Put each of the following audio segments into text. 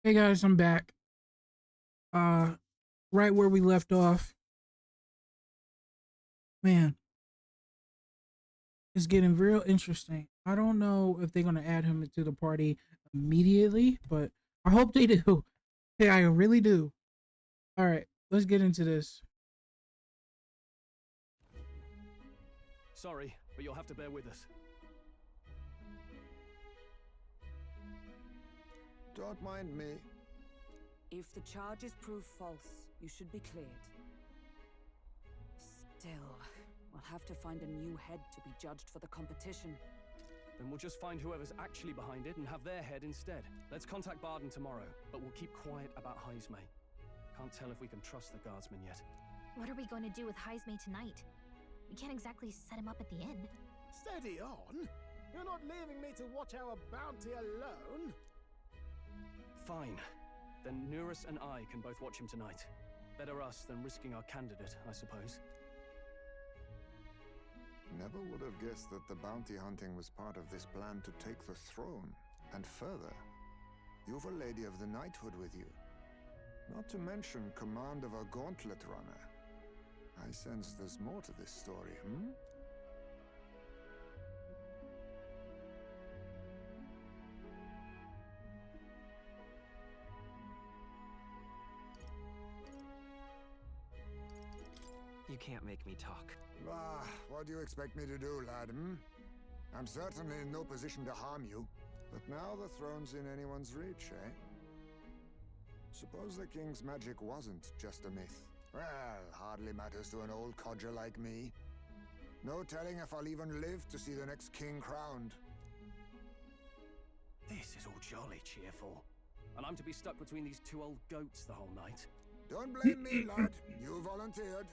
Hey guys, I'm back. Uh, right where we left off. Man, it's getting real interesting. I don't know if they're gonna add him to the party immediately, but I hope they do. Hey, I really do. All right, let's get into this. Sorry, but you'll have to bear with us. Don't mind me. If the charges prove false, you should be cleared. Still, we'll have to find a new head to be judged for the competition. Then we'll just find whoever's actually behind it and have their head instead. Let's contact Bardon tomorrow, but we'll keep quiet about Heismay. Can't tell if we can trust the guardsman yet. What are we going to do with Heismay tonight? We can't exactly set him up at the inn. Steady on! You're not leaving me to watch our bounty alone! Fine. Then Neuras and I can both watch him tonight. Better us than risking our candidate, I suppose. Never would have guessed that the bounty hunting was part of this plan to take the throne. And further, you've a lady of the knighthood with you. Not to mention command of a gauntlet runner. I sense there's more to this story, hmm? You can't make me talk. Ah, what do you expect me to do, lad, hmm? I'm certainly in no position to harm you. But now the throne's in anyone's reach, eh? Suppose the king's magic wasn't just a myth. Well, hardly matters to an old codger like me. No telling if I'll even live to see the next king crowned. This is all jolly cheerful. And I'm to be stuck between these two old goats the whole night. Don't blame me, lad. You volunteered.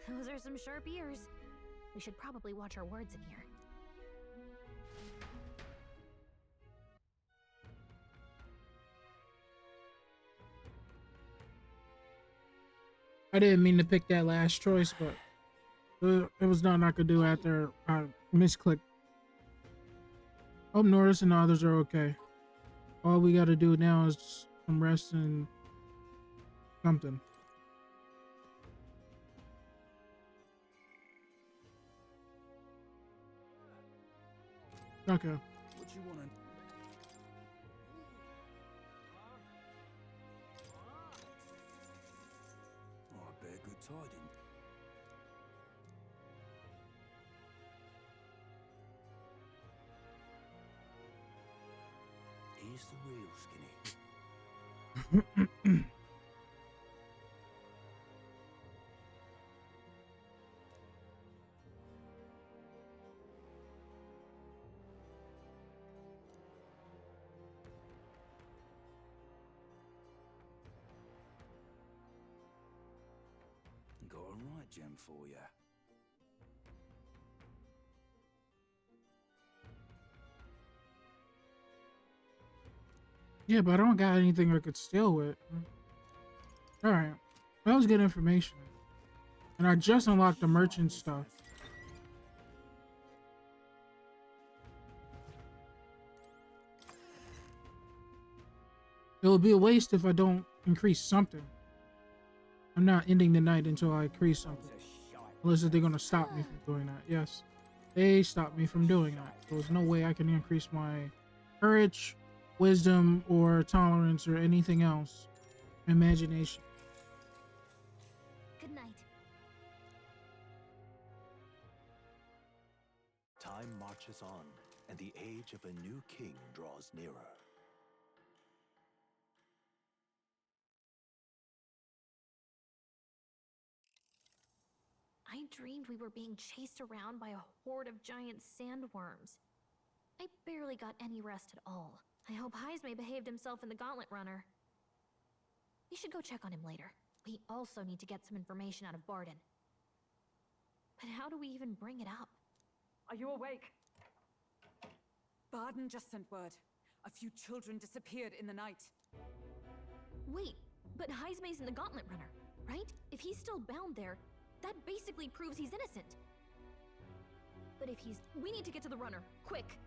Those are some sharp ears. We should probably watch our words in here. I didn't mean to pick that last choice, but it was nothing I could do after I misclicked. Hope Norris and others are okay. All we gotta do now is some rest and something. Okay. What you wanna... Oh, I bear good tidings. Here's the real skinny. Got a right gem for ya. Yeah, but I don't got anything I could steal with. Alright. That was good information. And I just unlocked the merchant stuff. It will be a waste if I don't increase something. I'm not ending the night until I increase something. Unless they're gonna stop me from doing that. Yes. They stopped me from doing that. There's no way I can increase my courage, wisdom, or tolerance, or anything else. Imagination. Good night. Time marches on, and the age of a new king draws nearer. I dreamed we were being chased around by a horde of giant sandworms. I barely got any rest at all. I hope Heismay behaved himself in the Gauntlet Runner. We should go check on him later. We also need to get some information out of Bardon. But how do we even bring it up? Are you awake? Bardon just sent word. A few children disappeared in the night. Wait, but Heismay's in the Gauntlet Runner, right? If he's still bound there, that basically proves he's innocent. But if he's... We need to get to the runner, quick!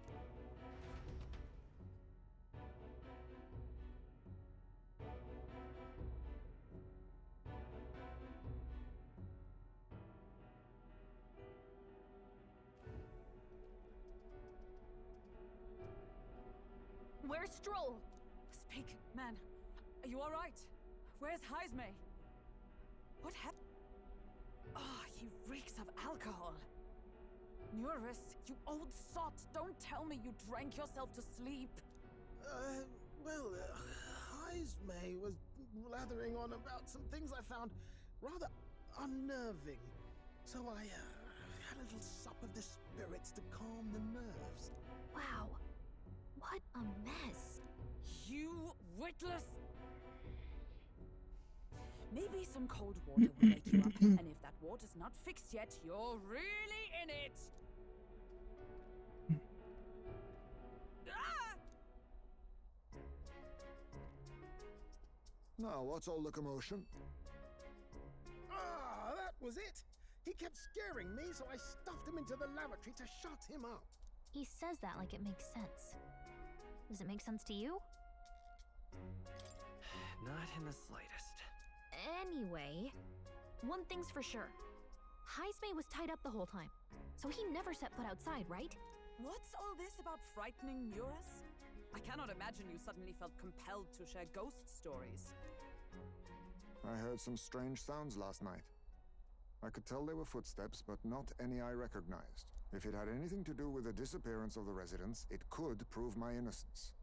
minstrel! Speak, man. Are you alright? Where's Heismay? What happened? Oh, he reeks of alcohol. Neuras, you old sot, don't tell me you drank yourself to sleep. Heismay was blathering on about some things I found rather unnerving. So I had a little sup of the spirits to calm the nerves. Wow. What a mess. You witless... Maybe some cold water will wake you up, and if that water's not fixed yet, you're really in it! Ah! Now, what's all the commotion? Ah, that was it! He kept scaring me, so I stuffed him into the lavatory to shut him up. He says that like it makes sense. Does it make sense to you? Not in the slightest. Anyway, one thing's for sure. Heismay was tied up the whole time, so he never set foot outside, right? What's all this about frightening neuras? I cannot imagine you suddenly felt compelled to share ghost stories. I heard some strange sounds last night. I could tell they were footsteps, but not any I recognized. If it had anything to do with the disappearance of the residents, it could prove my innocence.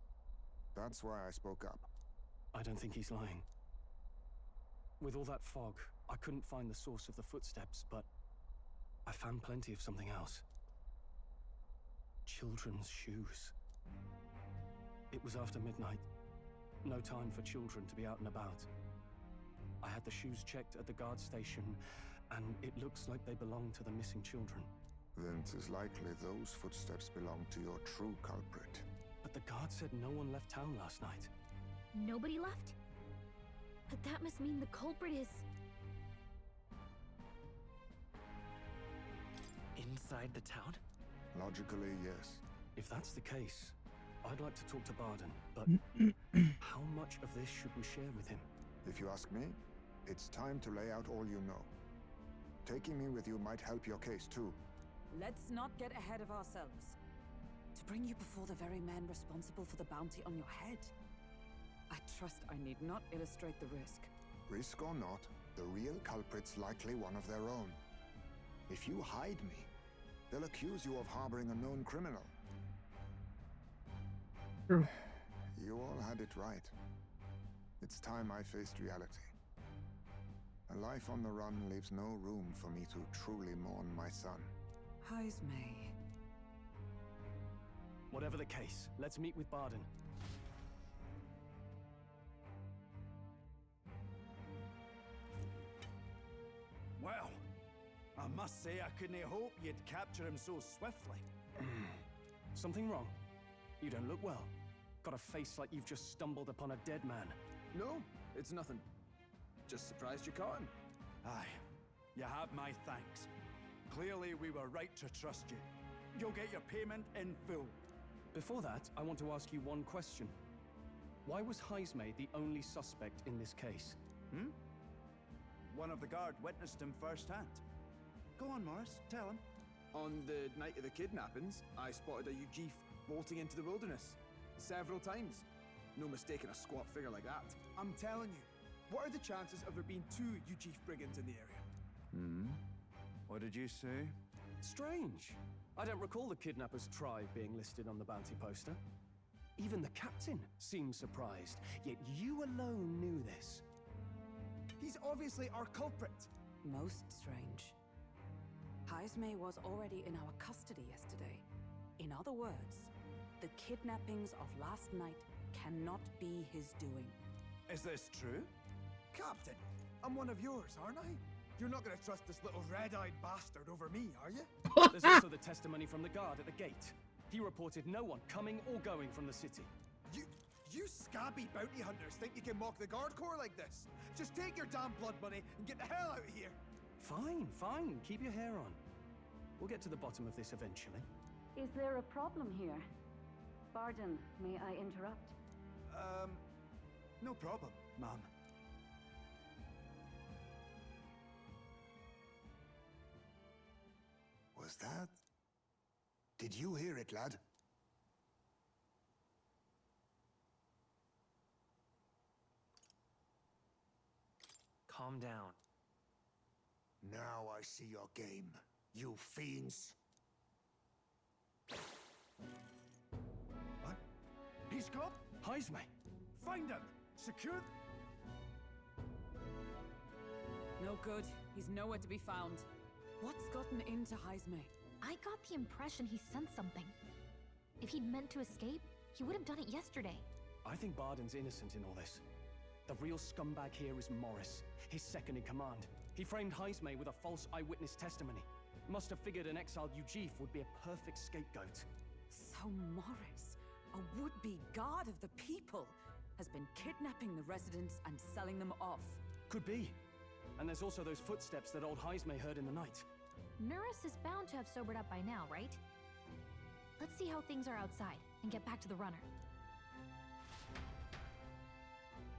That's why I spoke up. I don't think he's lying. With all that fog, I couldn't find the source of the footsteps, but I found plenty of something else. Children's shoes. It was after midnight. No time for children to be out and about. I had the shoes checked at the guard station, and it looks like they belong to the missing children. Then 'tis likely those footsteps belong to your true culprit. But the guard said no one left town last night. Nobody left? But that must mean the culprit is... Inside the town? Logically, yes. If that's the case, I'd like to talk to Bardon, but how much of this should we share with him? If you ask me, it's time to lay out all you know. Taking me with you might help your case too. Let's not get ahead of ourselves. To bring you before the very man responsible for the bounty on your head. I trust I need not illustrate the risk. Risk or not, the real culprit's likely one of their own. If you hide me, they'll accuse you of harboring a known criminal. True. You all had it right. It's time I faced reality. A life on the run leaves no room for me to truly mourn my son. Heismay. Whatever the case, let's meet with Bardon. Well, I must say I couldn't hope you'd capture him so swiftly. Something wrong? You don't look well. Got a face like you've just stumbled upon a dead man. No, it's nothing. Just surprised you caught him. Aye, you have my thanks. Clearly we were right to trust you. You'll get your payment in full. Before that, I want to ask you one question. Why was Heismay the only suspect in this case? One of the guard witnessed him firsthand. Go on, Morris, tell him. On the night of the kidnappings, I spotted a Ujif bolting into the wilderness. Several times. No mistaking a squat figure like that. I'm telling you, what are the chances of there being two Ujif brigands in the area? What did you say? Strange. I don't recall the kidnappers' tribe being listed on the bounty poster. Even the captain seemed surprised, yet you alone knew this. He's obviously our culprit. Most strange. Heismay was already in our custody yesterday. In other words, the kidnappings of last night cannot be his doing. Is this true? Captain, I'm one of yours, aren't I? You're not gonna trust this little red-eyed bastard over me, are you? There's also the testimony from the guard at the gate. He reported no one coming or going from the city. You scabby bounty hunters think you can mock the guard corps like this? Just take your damn blood money and get the hell out of here! Fine, fine. Keep your hair on. We'll get to the bottom of this eventually. Is there a problem here? Bardon, may I interrupt? No problem, ma'am. Was that? Did you hear it, lad? calm down. Now I see your game, you fiends. What? He's got Heismay. Find him. Secure. No good. He's nowhere to be found. What's gotten into Heismay? I got the impression he sensed something. If he'd meant to escape, he would have done it yesterday. I think Bardon's innocent in all this. The real scumbag here is Morris, his second in command. He framed Heismay with a false eyewitness testimony. Must have figured an exiled Ujif would be a perfect scapegoat. So Morris, a would-be guard of the people, has been kidnapping the residents and selling them off. Could be. And there's also those footsteps that old Heismay heard in the night. Neuras is bound to have sobered up by now, right? Let's see how things are outside and get back to the runner.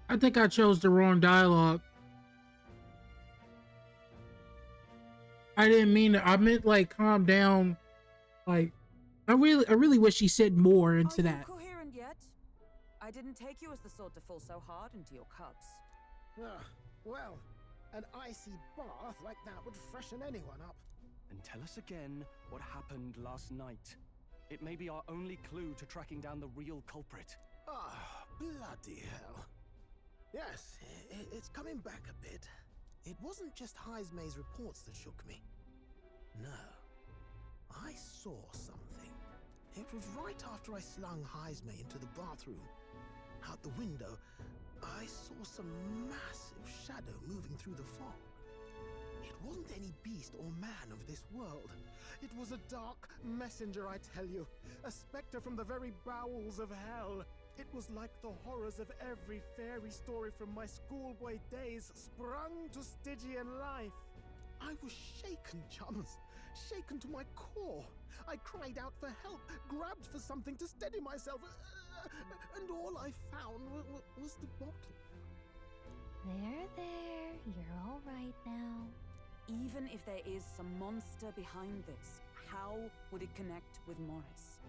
I think I chose the wrong dialogue. I didn't mean it. I meant like calm down. Like I really wish he said more into that. Are you coherent yet? I didn't take you as the sort to fall so hard into your cups. Well, an icy bath like that would freshen anyone up. And tell us again what happened last night. It may be our only clue to tracking down the real culprit. Ah, bloody hell. Yes, it's coming back a bit. It wasn't just Heismay's reports that shook me. No. I saw something. It was right after I slung Heismay into the bathroom. Out the window, I saw some massive shadow moving through the fog. It wasn't any beast or man of this world. It was a dark messenger, I tell you. A specter from the very bowels of hell. It was like the horrors of every fairy story from my schoolboy days sprung to Stygian life. I was shaken, chums. Shaken to my core. I cried out for help, grabbed for something to steady myself, and all I found was the bottle. There, you're all right now. Even if there is some monster behind this, how would it connect with Morris?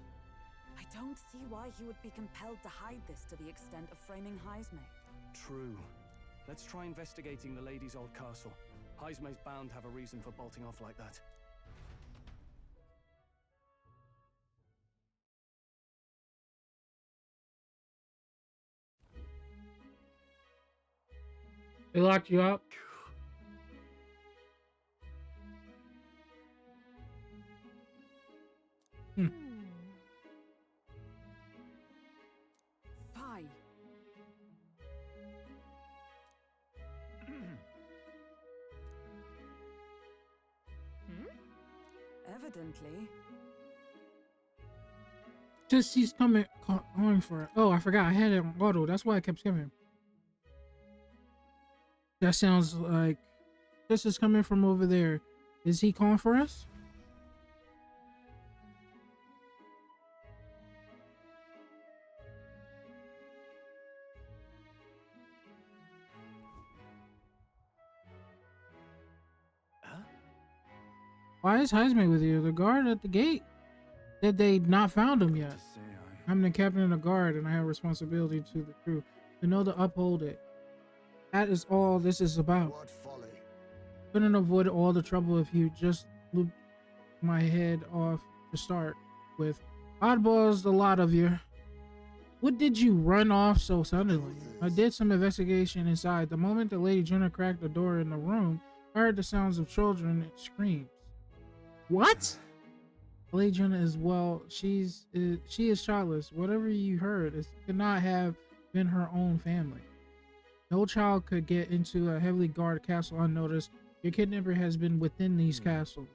I don't see why he would be compelled to hide this to the extent of framing Heismay. True. Let's try investigating the lady's old castle. Heismay's bound to have a reason for bolting off like that. They locked you up? Fie. Evidently. Just he's coming, calling for it. Oh, I forgot. I had it on auto. That's why I kept skipping. That sounds like this is coming from over there. Is he calling for us? Huh? Why is Heismay with you? The guard at the gate said they not found him yet. I'm the captain of the guard and I have responsibility to the crew to know to uphold it. That is all this is about. What folly. Couldn't avoid all the trouble if you just looped my head off to start with. Oddballs, the lot of you. What did you run off so suddenly? I did some investigation inside. The moment the Lady Jenna cracked the door in the room, I heard the sounds of children and screams. What? Lady Jenna is well. She is childless. Whatever you heard, it could not have been her own family. No child could get into a heavily guarded castle unnoticed. Your kidnapper has been within these castles.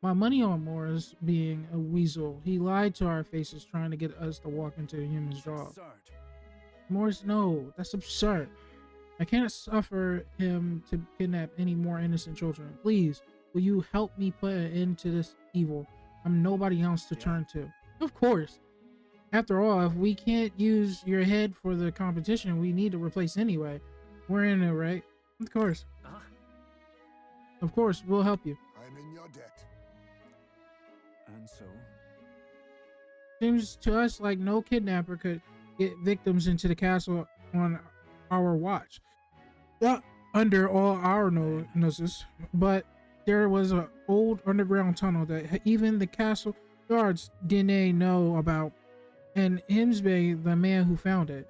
My money on Morris being a weasel. He lied to our faces trying to get us to walk into a human's jaw. Morris, no, that's absurd. I can't suffer him to kidnap any more innocent children. Please, will you help me put an end to this evil? I'm nobody else to turn to. Of course. After all, if we can't use your head for the competition, we need to replace anyway. We're in it, right? Of course. Of course, we'll help you. I'm in your debt. And so? Seems to us like no kidnapper could get victims into the castle on our watch. under all our noses, but there was an old underground tunnel that even the castle guards didn't know about, and Heismay, the man who found it.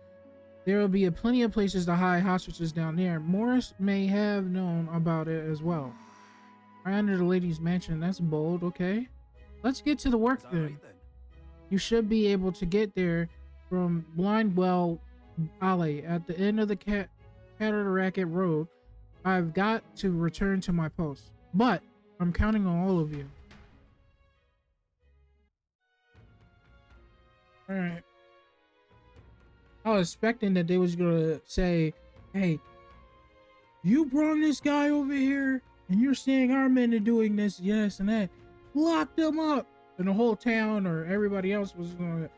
There will be plenty of places to hide hostages down there. Morris may have known about it as well. Right under the lady's mansion. That's bold, okay? Let's get to the work then. Right, then. You should be able to get there from Blindwell Alley at the end of the Cataract Road. I've got to return to my post, but I'm counting on all of you. All right. I was expecting that they was gonna say, "Hey, you brought this guy over here, and you're saying our men are doing this, yes, and that. Lock them up." And the whole town or everybody else was gonna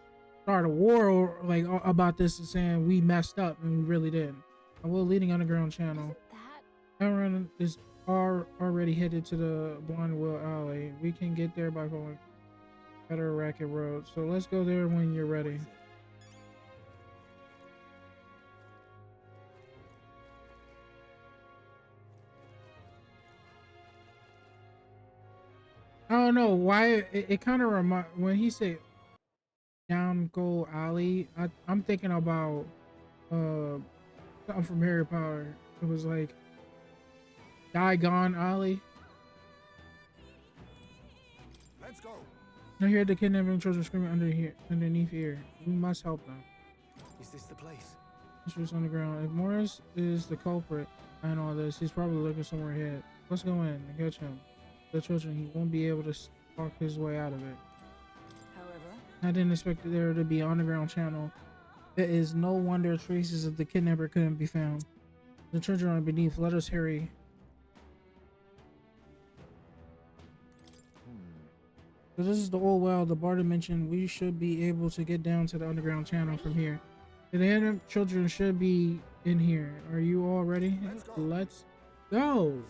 start a war or, like about this and saying we messed up and we really didn't. Well, leading underground channel. Everyone is already headed to the Blindwell Alley. We can get there by going Better Racket Road. So let's go there when you're ready. I don't know why it kind of remind when he said down go alley. I'm thinking about something from Harry Potter. It was like Diagon Alley. Let's go. I hear the kidnapping children screaming underneath here. We must help them. Is this the place? This was on the ground. If Morris is the culprit and all this, he's probably looking somewhere ahead. Let's go in and catch him. The children, he won't be able to talk his way out of it. However, I didn't expect there to be an underground channel. It is no wonder traces of the kidnapper couldn't be found. The children are beneath. Let us hurry. So this is the old well the Bardon mentioned. We should be able to get down to the underground channel from here. The children should be in here. Are you all ready? Let's go.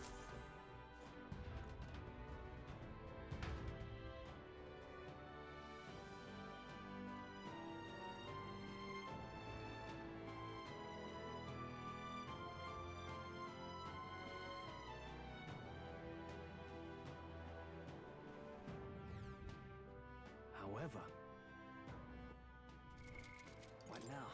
However, what now?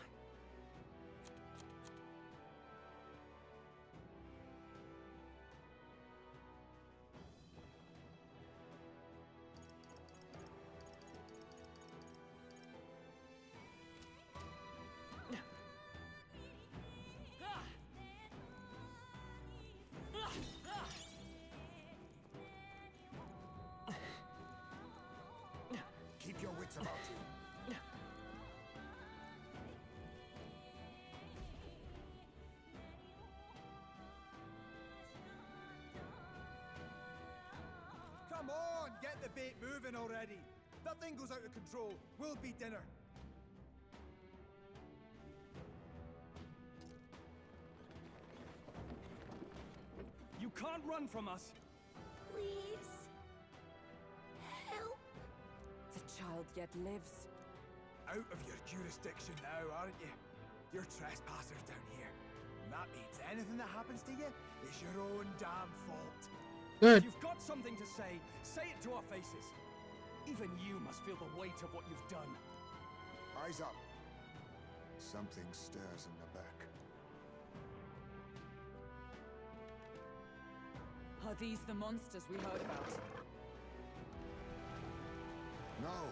Keep your wits about you. Come on, get the bait moving already. If that thing goes out of control, we'll be dinner. You can't run from us. Please. Help. the child yet lives. Out of your jurisdiction now, aren't you? You're trespassers down here. And that means anything that happens to you is your own damn fault. Good. If you've got something to say it to our faces. Even you must feel the weight of what you've done. Eyes up. Something stirs in the back. Are these the monsters we heard about? No.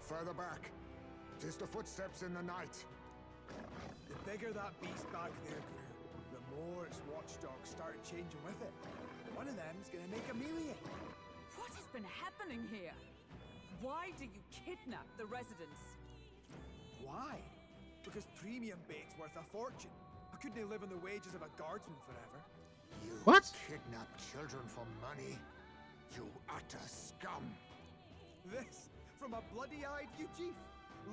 Further back. 'Tis the footsteps in the night. The bigger that beast back there grew, the more its watchdogs started changing with it. One of them's gonna make a melee. What has been happening here? Why do you kidnap the residents? Why? Because premium bait's worth a fortune. I couldn't live on the wages of a guardsman forever. You What? kidnap children for money? You utter scum! This from a bloody-eyed Eugene.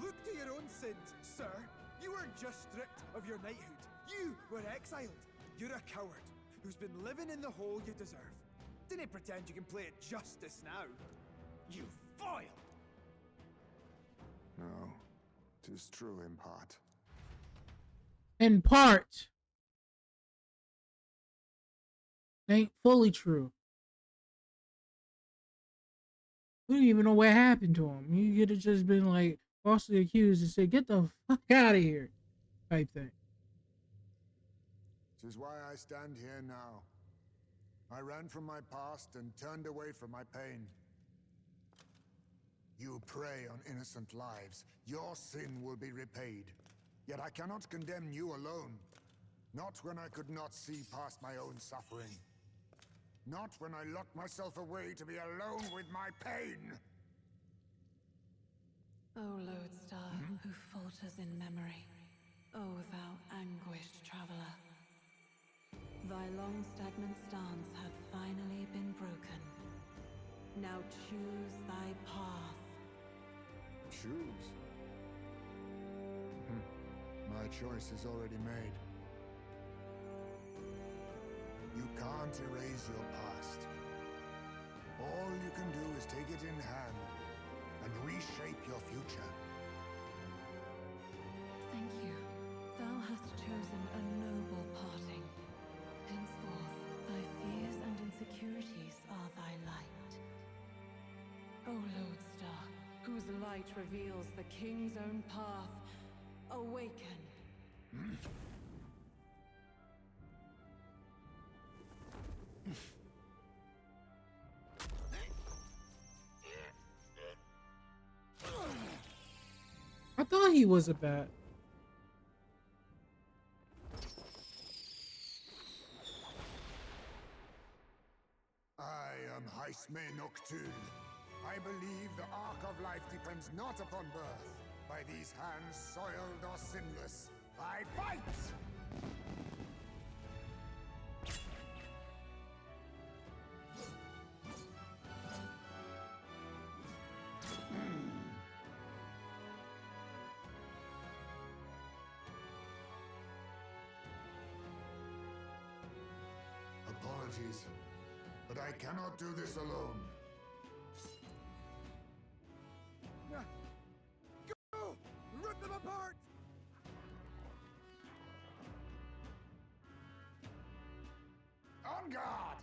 Look to your own sins, sir. You weren't just stripped of your knighthood. You were exiled. You're a coward who's been living in the hole you deserve. Didn't pretend you can play at justice now. You foil! No, 'tis true in part. In part. ain't fully true. We don't even know what happened to him. You could have just been like falsely accused and said, "Get the fuck out of here," type thing. This is why I stand here now. I ran from my past and turned away from my pain. You prey on innocent lives. Your sin will be repaid. Yet I cannot condemn you alone. Not when I could not see past my own suffering. Not when I locked myself away to be alone with my pain. O lodestar, who falters in memory, O thou anguished traveler. Thy long stagnant stance hath finally been broken. Now choose thy path. Choose? My choice is already made. You can't erase your past. All you can do is take it in hand and reshape your future. Thank you. Thou hast chosen a noble parting. Henceforth, thy fears and insecurities are thy light. O lodestar, whose light reveals the king's own path, awaken. I thought he was a bat. I am Heismay Nocturne. I believe the arc of life depends not upon birth. By these hands, soiled or sinless, I fight! Apologies, but I cannot do this alone. Go! Rip them apart! On guard!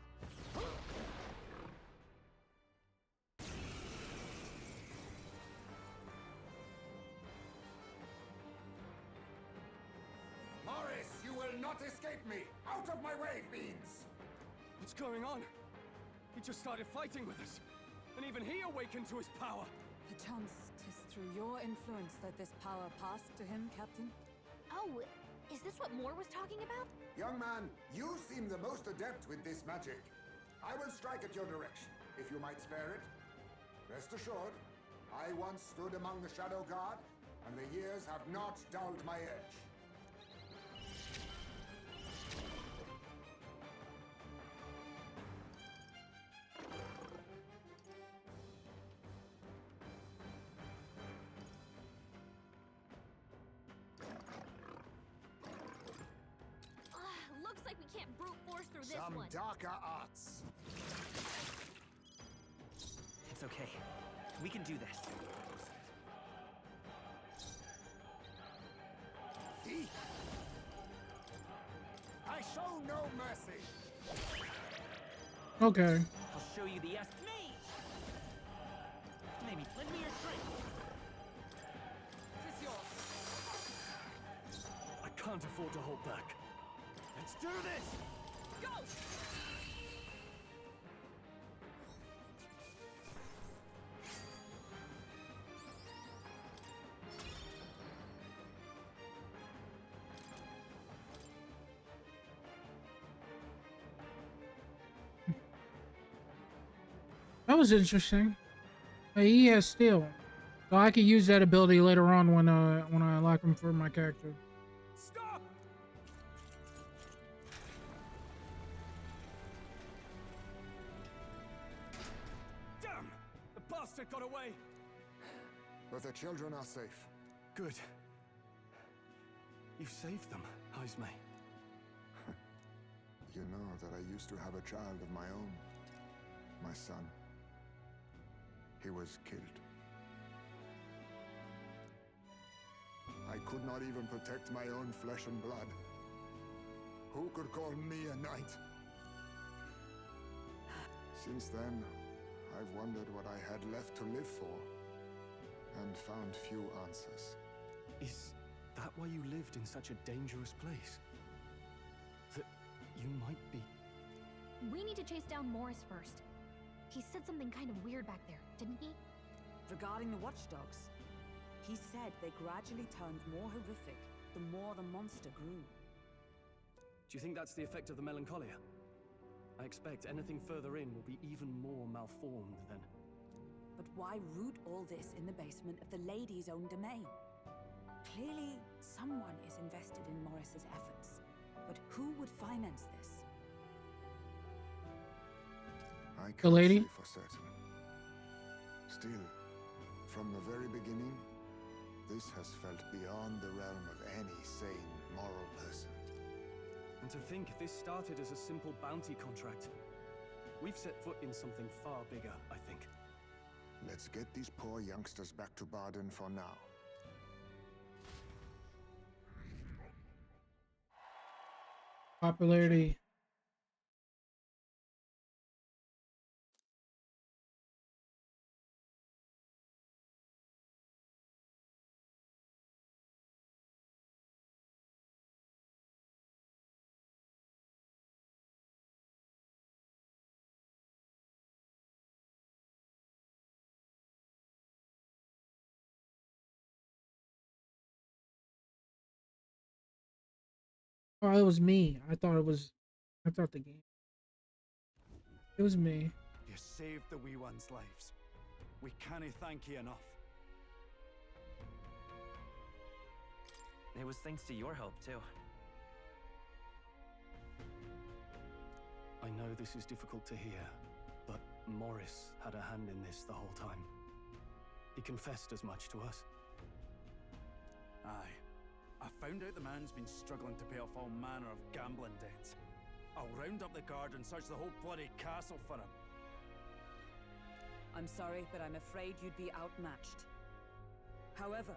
Morris, you will not escape me! Out of my way, fiends! What's going on? He just started fighting with us. And even he awakened to his power. Perchance 'tis through your influence that this power passed to him, Captain? Oh, is this what Moore was talking about? Young man, you seem the most adept with this magic. I will strike at your direction, if you might spare it. Rest assured, I once stood among the Shadow Guard, and the years have not dulled my edge. Looks like we can't brute force through this Some one. darker arts. It's okay. We can do this. Thief! I show no mercy. Okay. I'll show you the me! Maybe lend me your strength. Tis yours. I can't afford to hold back. Let's do this! Go! That was interesting. He has steel, so I could use that ability later on when I unlock him for my character. Stop! Damn! The bastard got away! But the children are safe. Good. You saved them, Heismay. You know that I used to have a child of my own. My son. He was killed. I could not even protect my own flesh and blood. Who could call me a knight? Since then, I've wondered what I had left to live for, and found few answers. Is that why you lived in such a dangerous place? That you might be... We need to chase down Morris first. He said something kind of weird back there, didn't he? Regarding the watchdogs, he said they gradually turned more horrific the more the monster grew. Do you think that's the effect of the melancholia? I expect anything further in will be even more malformed then. But why root all this in the basement of the lady's own domain? Clearly, someone is invested in Morris's efforts. But who would finance this? I The can't lady? say for certain. Still, from the very beginning, this has felt beyond the realm of any sane, moral person. And to think this started as a simple bounty contract. We've set foot in something far bigger, I think. Let's get these poor youngsters back to Bardon for now. Popularity. Oh, it was me. I thought the game. It was me. You saved the wee ones' lives. We can't thank you enough. It was thanks to your help, too. I know this is difficult to hear, but Morris had a hand in this the whole time. He confessed as much to us. Aye. I found out the man's been struggling to pay off all manner of gambling debts. I'll round up the guard and search the whole bloody castle for him. I'm sorry, but I'm afraid you'd be outmatched. However,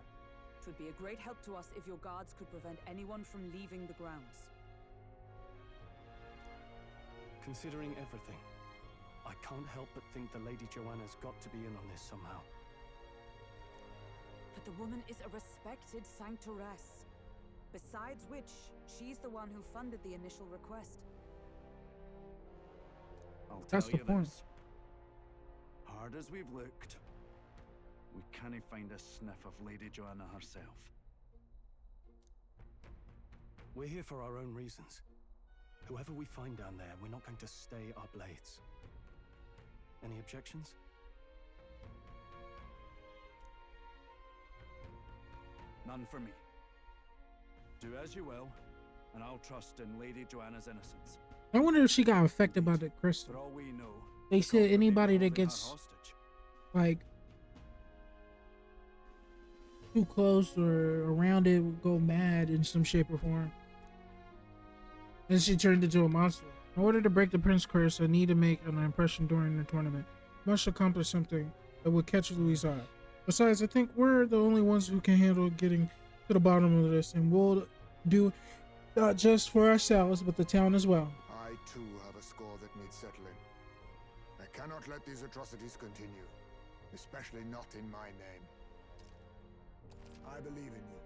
it would be a great help to us if your guards could prevent anyone from leaving the grounds. Considering everything, I can't help but think the Lady Joanna's got to be in on this somehow. But the woman is a respected sanctoress. Besides which, she's the one who funded the initial request. I'll That's tell the you point. this. Hard as we've looked, we can't find a sniff of Lady Joanna herself. We're here for our own reasons. Whoever we find down there, we're not going to stay our blades. Any objections? None for me. Do as you will, and I'll trust in Lady Joanna's innocence. I wonder if she got affected by the For crystal. all we know, They said anybody that holding her gets hostage. like too close or around it will go mad in some shape or form. And she turned into a monster. In order to break the Prince curse, I need to make an impression during the tournament. Must accomplish something that would catch Louis' eye. Besides, I think we're the only ones who can handle getting to the bottom of this, and we'll do not just for ourselves, but the town as well. I too have a score that needs settling. I cannot let these atrocities continue, especially not in my name. I believe in you.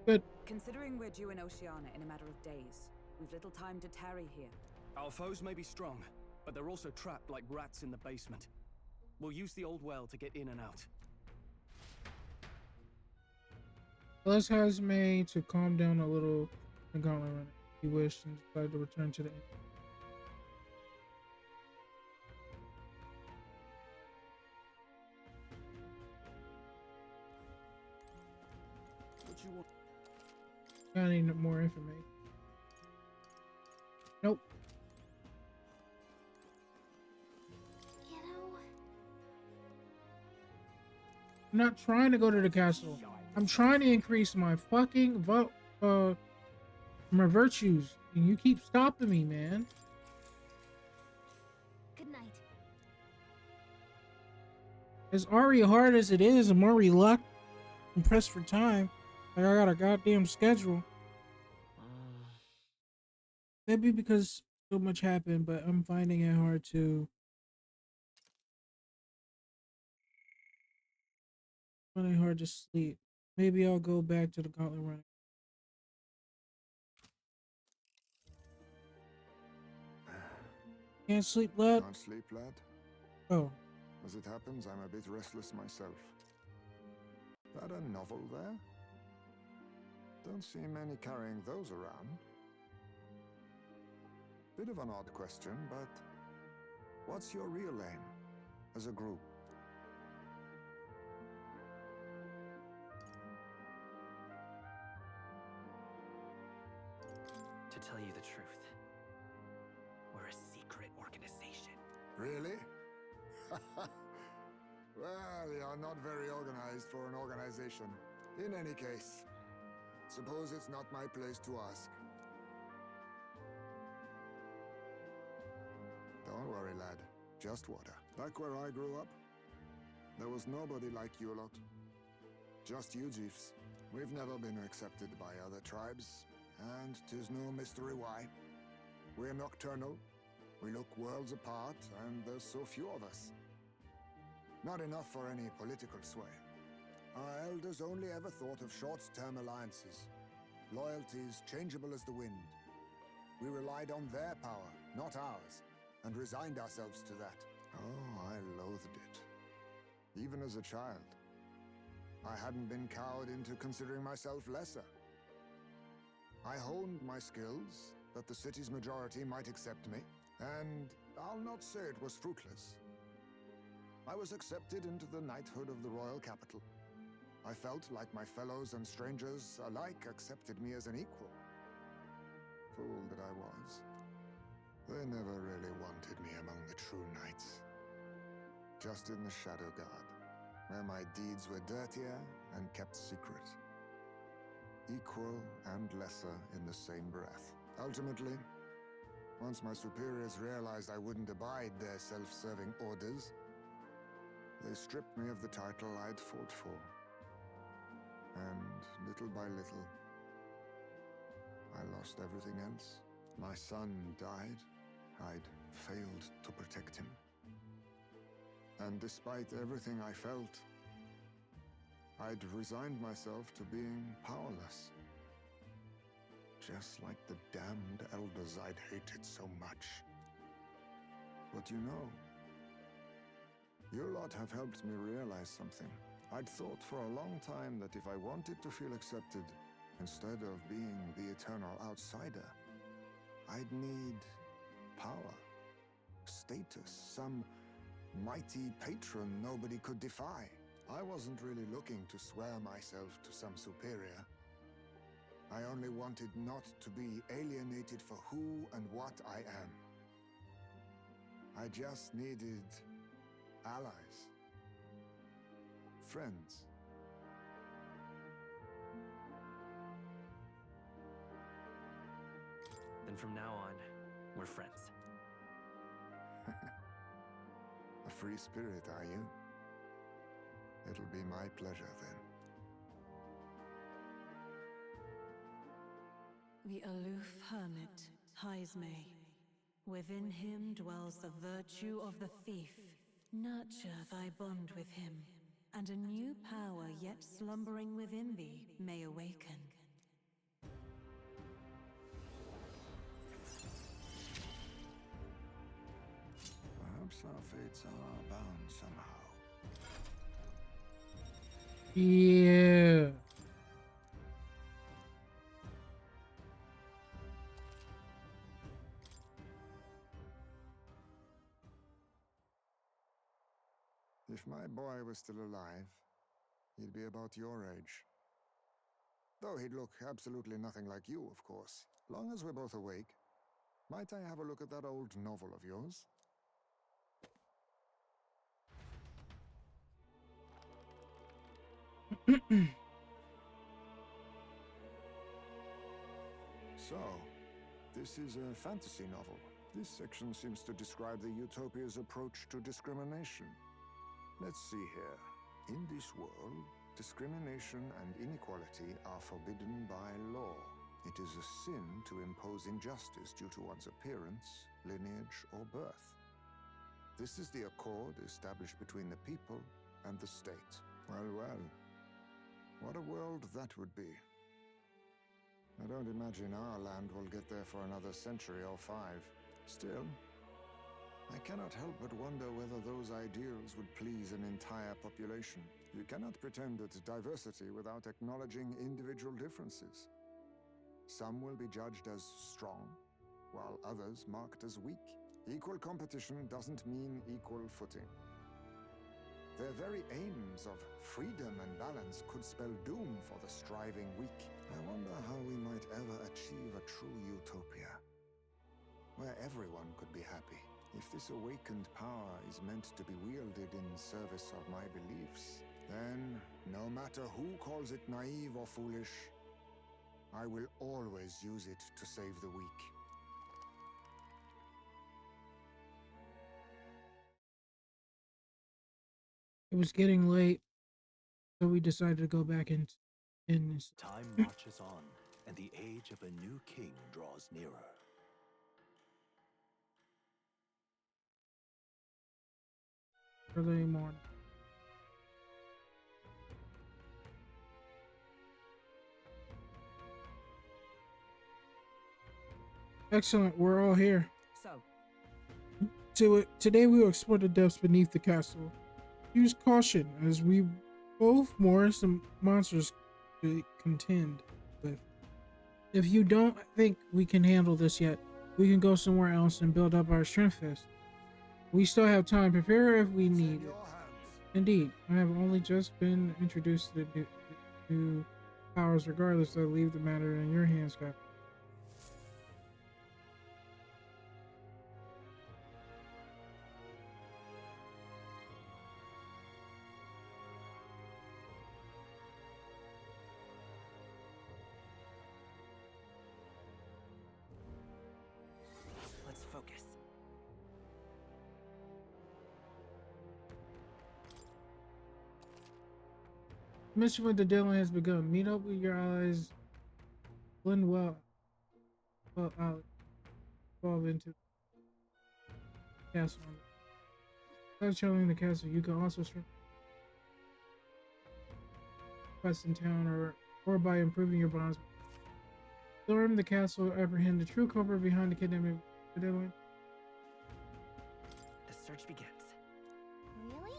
Good. Considering we're due in Oceania in a matter of days, we've little time to tarry here. Our foes may be strong, but they're also trapped like rats in the basement. We'll use the old well to get in and out. Let's Heismay to calm down a little and gauntlet running. He wished and decided to return to the inn. What you want? I need more information. Nope. You know, I'm not trying to go to the castle. I'm trying to increase my fucking my virtues, and you keep stopping me, man. good night. It's already hard as it is. I'm already locked and pressed for time. Like I got a goddamn schedule. Maybe because So much happened, but I'm finding it hard to sleep. Maybe I'll go back to the gauntlet run. Can't sleep, lad? Can't sleep, lad? Oh. As it happens, I'm a bit restless myself. That a novel there? Don't see many carrying those around. Bit of an odd question, but what's your real aim as a group? To tell you the truth, we're a secret organization. Really? Well, you're not very organized for an organization. In any case, suppose it's not my place to ask. Don't worry, lad. Just water. Back where I grew up, there was nobody like you lot. Just you chiefs. We've never been accepted by other tribes, and 'tis no mystery why. We're nocturnal, we look worlds apart, and there's so few of us. Not enough for any political sway. Our elders only ever thought of short-term alliances, loyalties changeable as the wind. We relied on their power, not ours, and resigned ourselves to that. Oh, I loathed it. Even as a child. I hadn't been cowed into considering myself lesser. I honed my skills, that the city's majority might accept me, and I'll not say it was fruitless. I was accepted into the knighthood of the royal capital. I felt like my fellows and strangers alike accepted me as an equal. Fool that I was. They never really wanted me among the true knights. Just in the Shadow Guard, where my deeds were dirtier and kept secret. Equal and lesser in the same breath. Ultimately, once my superiors realized I wouldn't abide their self-serving orders, they stripped me of the title I'd fought for. And little by little, I lost everything else. My son died. I'd failed to protect him. And despite everything I felt, I'd resigned myself to being powerless. Just like the damned elders I'd hated so much. But you know, you lot have helped me realize something. I'd thought for a long time that if I wanted to feel accepted, instead of being the eternal outsider, I'd need power, status, some mighty patron nobody could defy. I wasn't really looking to swear myself to some superior. I only wanted not to be alienated for who and what I am. I just needed allies. Friends. Then from now on, we're friends. A free spirit, are you? It'll be my pleasure then. The aloof hermit, Heismay. Within him dwells the virtue of the thief. Nurture thy bond with him, and a new power yet slumbering within thee may awaken. Perhaps our fates are bound somehow. Yeah. If my boy was still alive, he'd be about your age. Though he'd look absolutely nothing like you, of course. Long as we're both awake, might I have a look at that old novel of yours? So, this is a fantasy novel. This section seems to describe the Utopia's approach to discrimination. Let's see here. In this world, discrimination and inequality are forbidden by law. It is a sin to impose injustice due to one's appearance, lineage, or birth. This is the accord established between the people and the state. Well, well. What a world that would be. I don't imagine our land will get there for another century or 5. Still, I cannot help but wonder whether those ideals would please an entire population. You cannot pretend at diversity without acknowledging individual differences. Some will be judged as strong, while others marked as weak. Equal competition doesn't mean equal footing. Their very aims of freedom and balance could spell doom for the striving weak. I wonder how we might ever achieve a true utopia, where everyone could be happy. If this awakened power is meant to be wielded in service of my beliefs, then, no matter who calls it naive or foolish, I will always use it to save the weak. It was getting late, so we decided to go back in. Time marches on, and the age of a new king draws nearer. Early morning. Excellent, we're all here. Today we will explore the depths beneath the castle. Use caution as we both more some monsters to contend with. If you don't think we can handle this yet, we can go somewhere else and build up our strength first. We still have time. Prepare if we need it. Indeed, I have only just been introduced to the new powers. Regardless, I'll leave the matter in your hands, Captain. Let's focus. Mission with the deadline has begun. Meet up with your allies. Blend well. Evolve into castle. Besides channeling the castle, you can also quest in town or by improving your bonds. Storm the castle, apprehend the true culprit behind the kidnapping. The search begins. Really?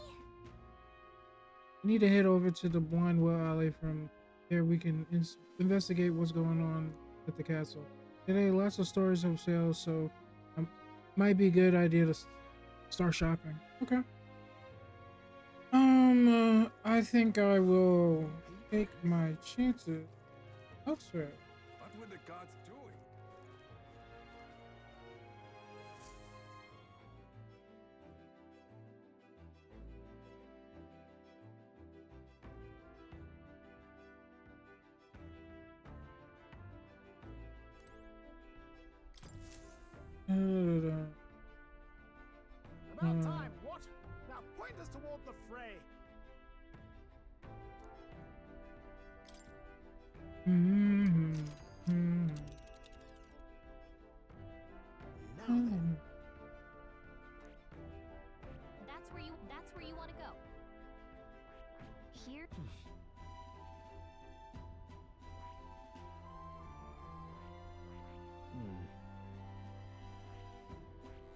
We need to head over to the Blind Well Alley. From there we can investigate what's going on at the castle. Today lots of stories have sales, so might be a good idea to start shopping. Okay. I think I will take my chances elsewhere. What were the gods doing? About time, what? Now point us toward the fray. Now then. That's where you want to go. Here.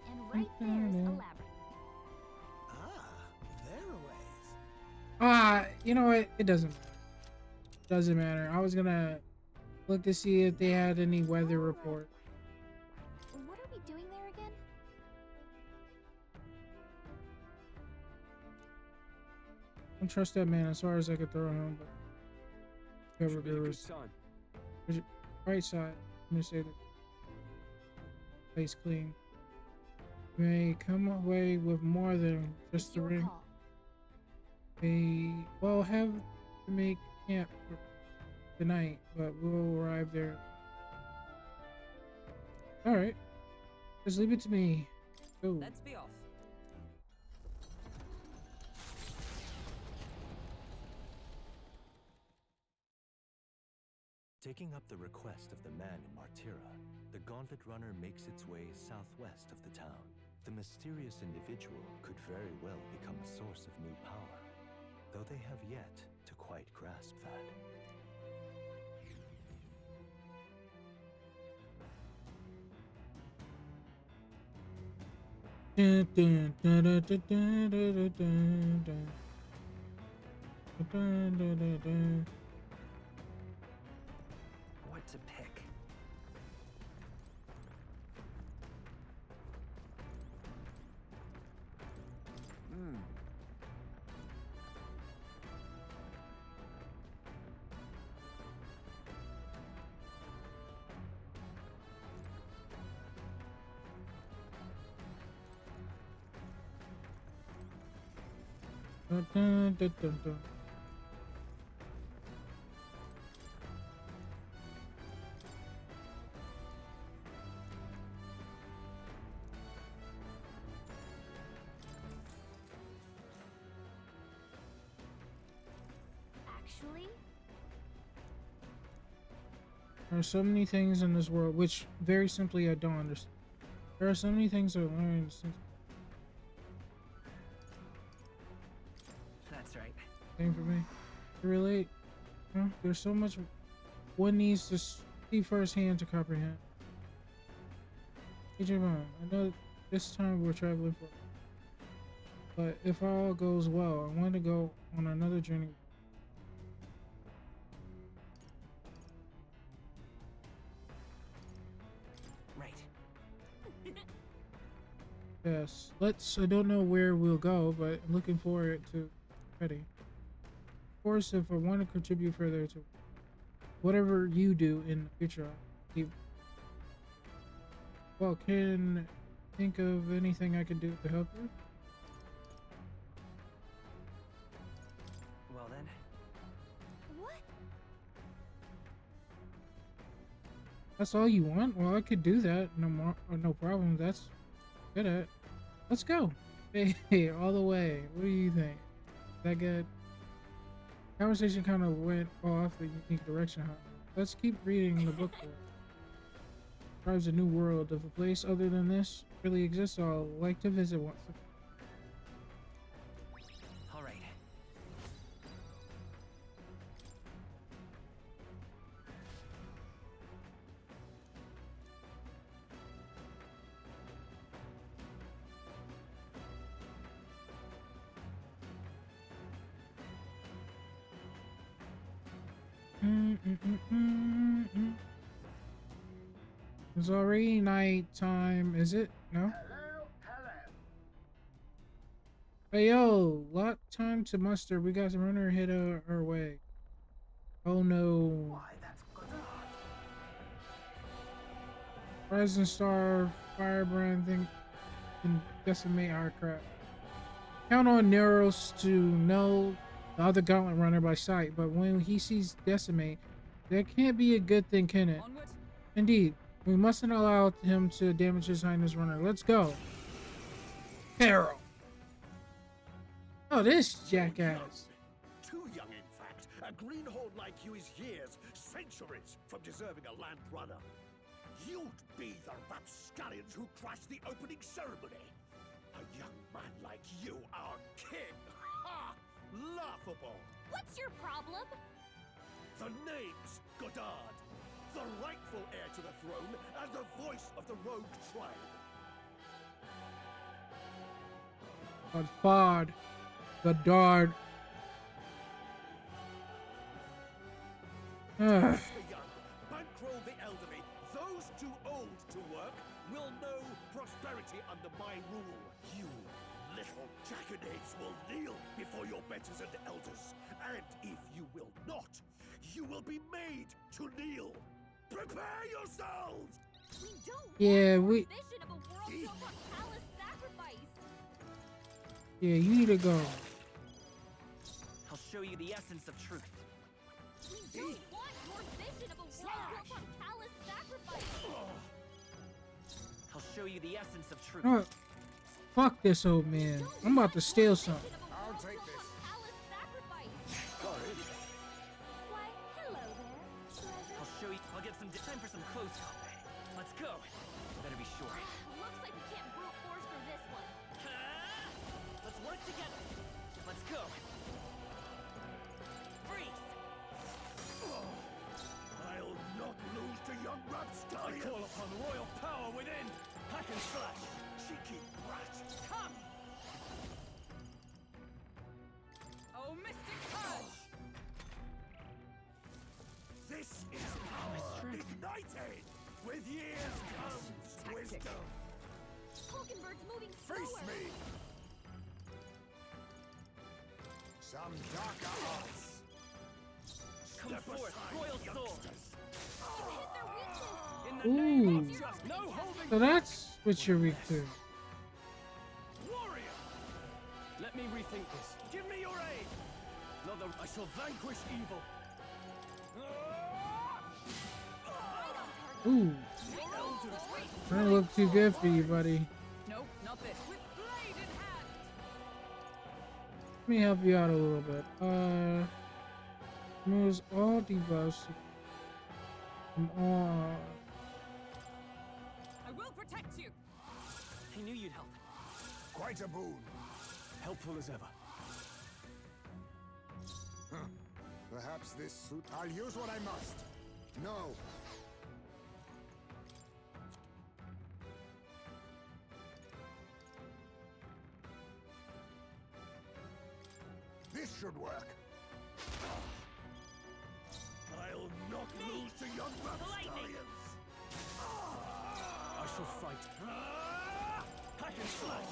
And right there's a labyrinth. There are ways. You know what? It doesn't matter. Doesn't matter. I was gonna look to see if they had any weather report. What are we doing there again? I don't trust that man as far as I could throw him, but cover gurus. Right side. Let me say that. Place clean. You may come away with more than just the ring. We'll have to make camp for tonight, but we'll arrive there. Alright. Just leave it to me. Go. Let's be off. Taking up the request of the man in Martira, the Gauntlet Runner makes its way southwest of the town. The mysterious individual could very well become a source of new power, though they have yet to quite grasp that. Dun, dun, dun, dun, dun, dun, dun, dun, dun. Dun, dun, dun, dun. What to pick? Dun, dun, dun, dun, dun. Actually, There are so many things in this world which, very simply, I don't understand. There are so many things I learned since. That's right. Same for me. To relate, you know, there's so much one needs to see firsthand to comprehend. Hey Jaybond, I know this time we're traveling for, but if all goes well, I want to go on another journey. Right. Yes, let's. I don't know where we'll go, but I'm looking forward to ready. Of course, if I want to contribute further to whatever you do in the future, I'll keep. Well, can think of anything I can do to help you? Well then. what? That's all you want? Well, I could do that. No more, no problem. That's good at. Let's go. Hey, all the way. What do you think? Is that good? Conversation kind of went off a unique direction. Huh? Let's keep reading the book. Describes a new world. If a place other than this really exists, I'll like to visit once. All right. It's already night time, is it? No? Hey yo, lot time to muster. We got the runner hit our way. Oh no. Why, that's Goddard. Rising star firebrand thing can decimate our craft. Count on neuras to know the other gauntlet runner by sight, but when he sees decimate, that can't be a good thing, can it? Onward. Indeed. We mustn't allow him to damage his highness runner. Let's go. Carol. Oh, this jackass. Too young, in fact. A greenhorn like you is years, centuries from deserving a land runner. You'd be the rapscallions who crashed the opening ceremony. A young man like you, our king. Ha! Laughable. What's your problem? The name's Goddard. The rightful heir to the throne and the voice of the rogue tribe. Godfad. Goddard. The young, bankroll the elderly, those too old to work will know prosperity under my rule. You little jackanapes will kneel before your betters and elders, and if you will not, you will be made to kneel. Prepare yourselves! We don't Yeah, want we. vision of a world built on callous sacrifice. Yeah, you need to go. I'll show you the essence of truth. We don't want your vision of a world built on callous sacrifice. I'll show you the essence of truth. Oh, fuck this old man. I'm about to steal something. I'll take this. Callous sacrifice. Sorry. Why, hello there, treasure. I'll show Time for some close combat. Let's go. Better be sure. Looks like we can't brute force through this one. Let's work together. Let's go. Freeze. I'll not lose to young rapscallions! I call upon royal power within! Hack and slash! Cheeky brat! Come! Oh, Mystic Purge! This is power ignited! With years comes wisdom! Hulkenberg's moving Face slower. me! Some darker arts! Come forth, royal soul. Hit their weakness. In the name Ooh. of justice. No holding. So that's what you're weak to. Warrior! Let me rethink this. Give me your aid! Not that I shall vanquish evil. Ooh. Trying to look too good for you, buddy. Nope, not this. With blade in hand! Let me help you out a little bit. Removes all debuffs from all. I will protect you! I knew you'd help. Quite a boon. Helpful as ever. Huh. Perhaps this suit. I'll use what I must. No. This should work. I'll not lose to young rapscallions! I shall fight. Hack and slash!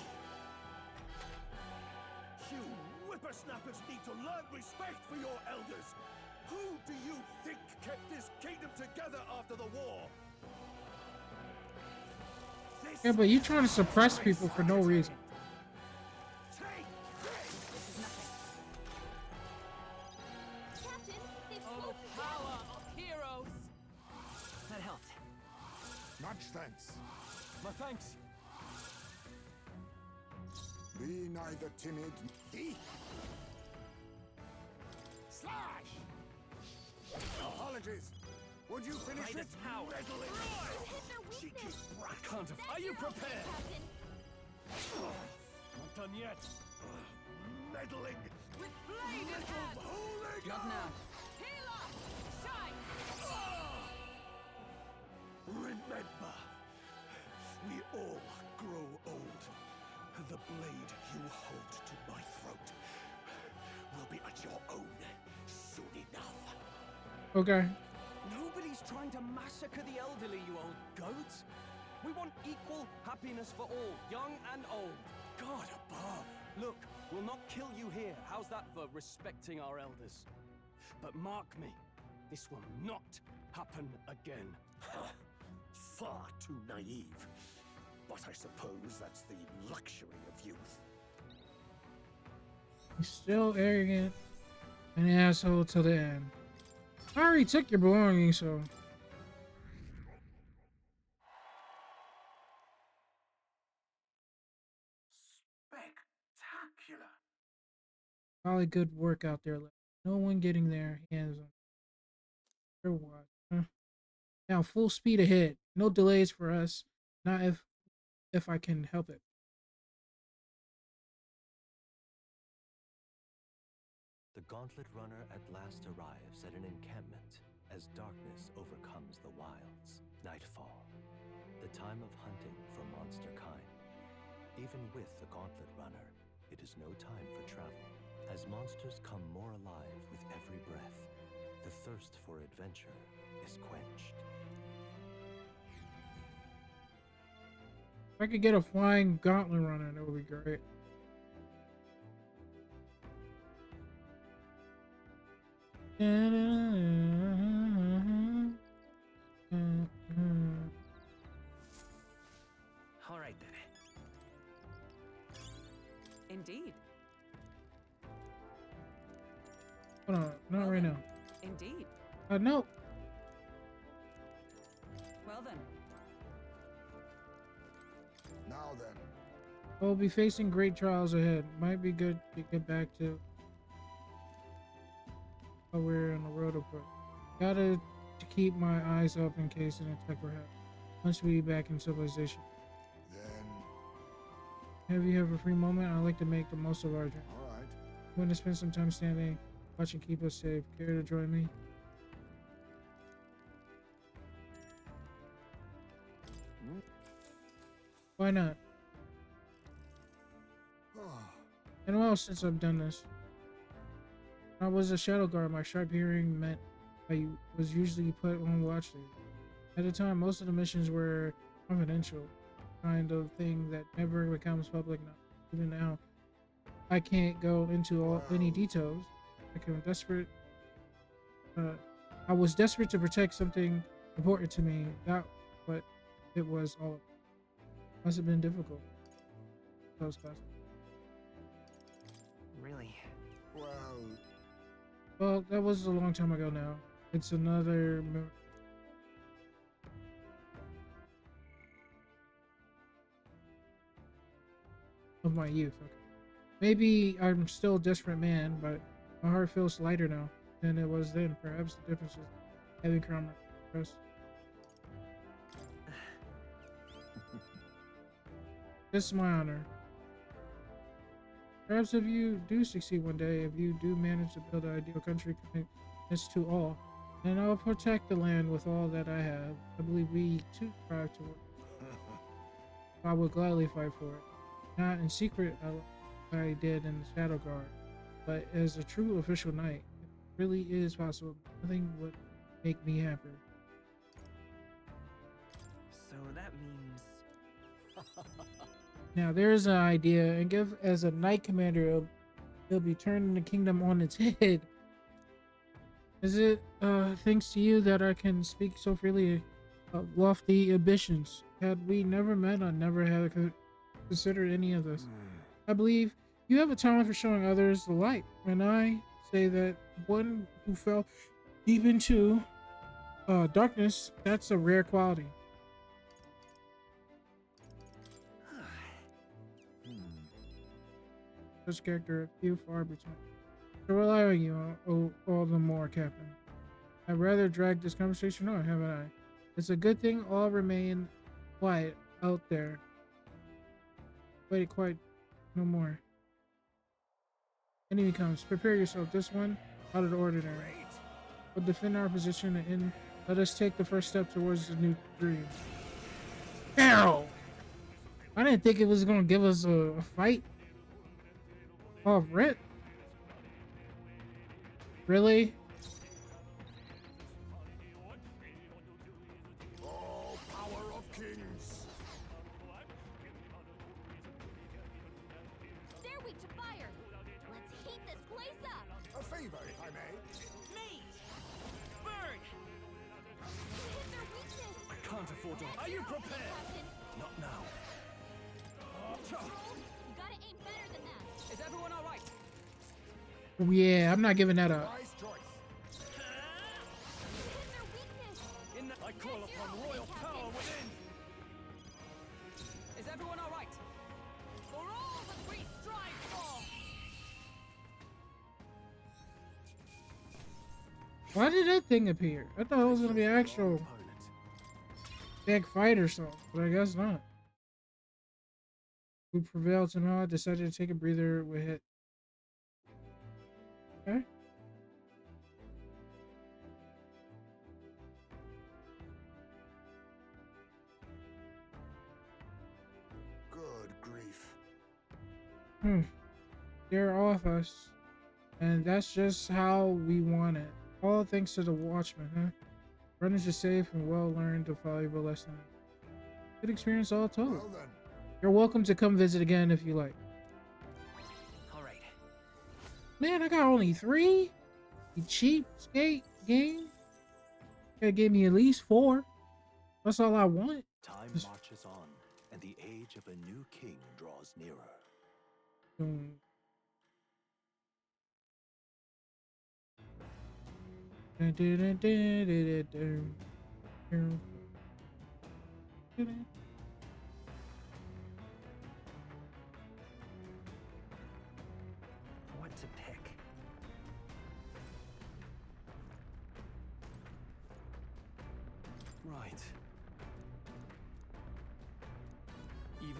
You whippersnappers need to learn respect for your elders! Who do you think kept this kingdom together after the war? This Yeah, but you trying to suppress people for no reason. Take this! Captain, they've Oh, slowed you power down. of heroes! That helped. Much thanks. My thanks. Be neither timid. Slash! Apologies. Would you finish By it? the power. Hit their weakness. Can't have. Are you prepared? Captain. Not done yet. Meddling! With blade in hand! Hooligan! Not now. Healer! Shine! Remember, we all grow old. The blade you hold to my throat will be at your own soon enough. Okay. Nobody's trying to massacre the elderly, you old goats. We want equal happiness for all, young and old. God above. Look, we'll not kill you here. How's that for respecting our elders? But mark me, this will not happen again. Far too naive. But I suppose that's the luxury of youth. He's still arrogant and an asshole till the end. I already took your belongings, so. Spectacular. Probably good work out there. No one getting their hands on. Or what? Huh? Now full speed ahead. No delays for us. Not if I can help it. The Gauntlet Runner at last arrives at an encampment as darkness overcomes the wilds. Nightfall, the time of hunting for monster kind. Even with the Gauntlet Runner, it is no time for travel. As monsters come more alive with every breath, the thirst for adventure is quenched. If I could get a flying gauntlet runner, that would be great. All right then. Indeed. Hold on, not right now. Indeed. No. Well then. Now then. We'll be facing great trials ahead. Might be good to get back to while we're on the road approach. Gotta keep my eyes up in case an attack were happening. Once we back in civilization. Then... Have you have a free moment? I'd like to make the most of our journey. Alright. I'm going to spend some time standing, watching, keep us safe. Care to join me? Why not? And well, since I've done this, I was a shadow guard. My sharp hearing meant I was usually put on watch day. At the time, most of the missions were confidential, kind of thing that never becomes public. Now, even now, I can't go into any details. I was desperate to protect something important to me. That what it was all. Must have been difficult. Really? Well, that was a long time ago now. It's another of my youth. Okay. Maybe I'm still a desperate man, but my heart feels lighter now than it was then. Perhaps the difference is having crown press. This is my honor. Perhaps if you do succeed one day, if you do manage to build an ideal country, commits to all, and I'll protect the land with all that I have. I believe we too strive to work. I would gladly fight for it. Not in secret, I did in the Shadow Guard, but as a true official knight, it really is possible. Nothing would make me happier. So that means... Now there's an idea, and give as a knight commander, he'll be turning the kingdom on its head. Is it thanks to you that I can speak so freely of lofty ambitions? Had we never met, I never had considered any of this. I believe you have a talent for showing others the light. When I say that one who fell deep into darkness, that's a rare quality. Such character few far between. I rely on you all the more, Captain. I'd rather drag this conversation on, haven't I? It's a good thing all remain quiet out there. Wait, quite no more. Enemy comes. Prepare yourself. This one out of the ordinary. We'll defend our position and let us take the first step towards the new dream. Arrow! I didn't think it was gonna give us a fight. Off rip. Really? Oh, power of kings. They're weak to fire. Let's heat this place up. A favor, if I may. Mate! Bird! Hit their weakness. I can't afford to. Are you prepared? Captain. Not now. You gotta aim better than that. Is everyone all right? Yeah, I'm not giving that up. Wise choice. Hit their weakness. I call upon royal power within. Is everyone all right? For all that we strive for. Why did that thing appear? I thought it was gonna be an actual big fight or something, but I guess not. We prevailed somehow. I decided to take a breather with it. Okay. Good grief. They're off us. And that's just how we want it. All thanks to the Watchman, huh? Runners are safe and well learned a valuable lesson. Good experience all told. Well then. You're welcome to come visit again if you like. All right. Man, I got only 3? You cheapskate game? Gotta give me at least 4. That's all I want. Time marches on, and the age of a new king draws nearer. What to pick?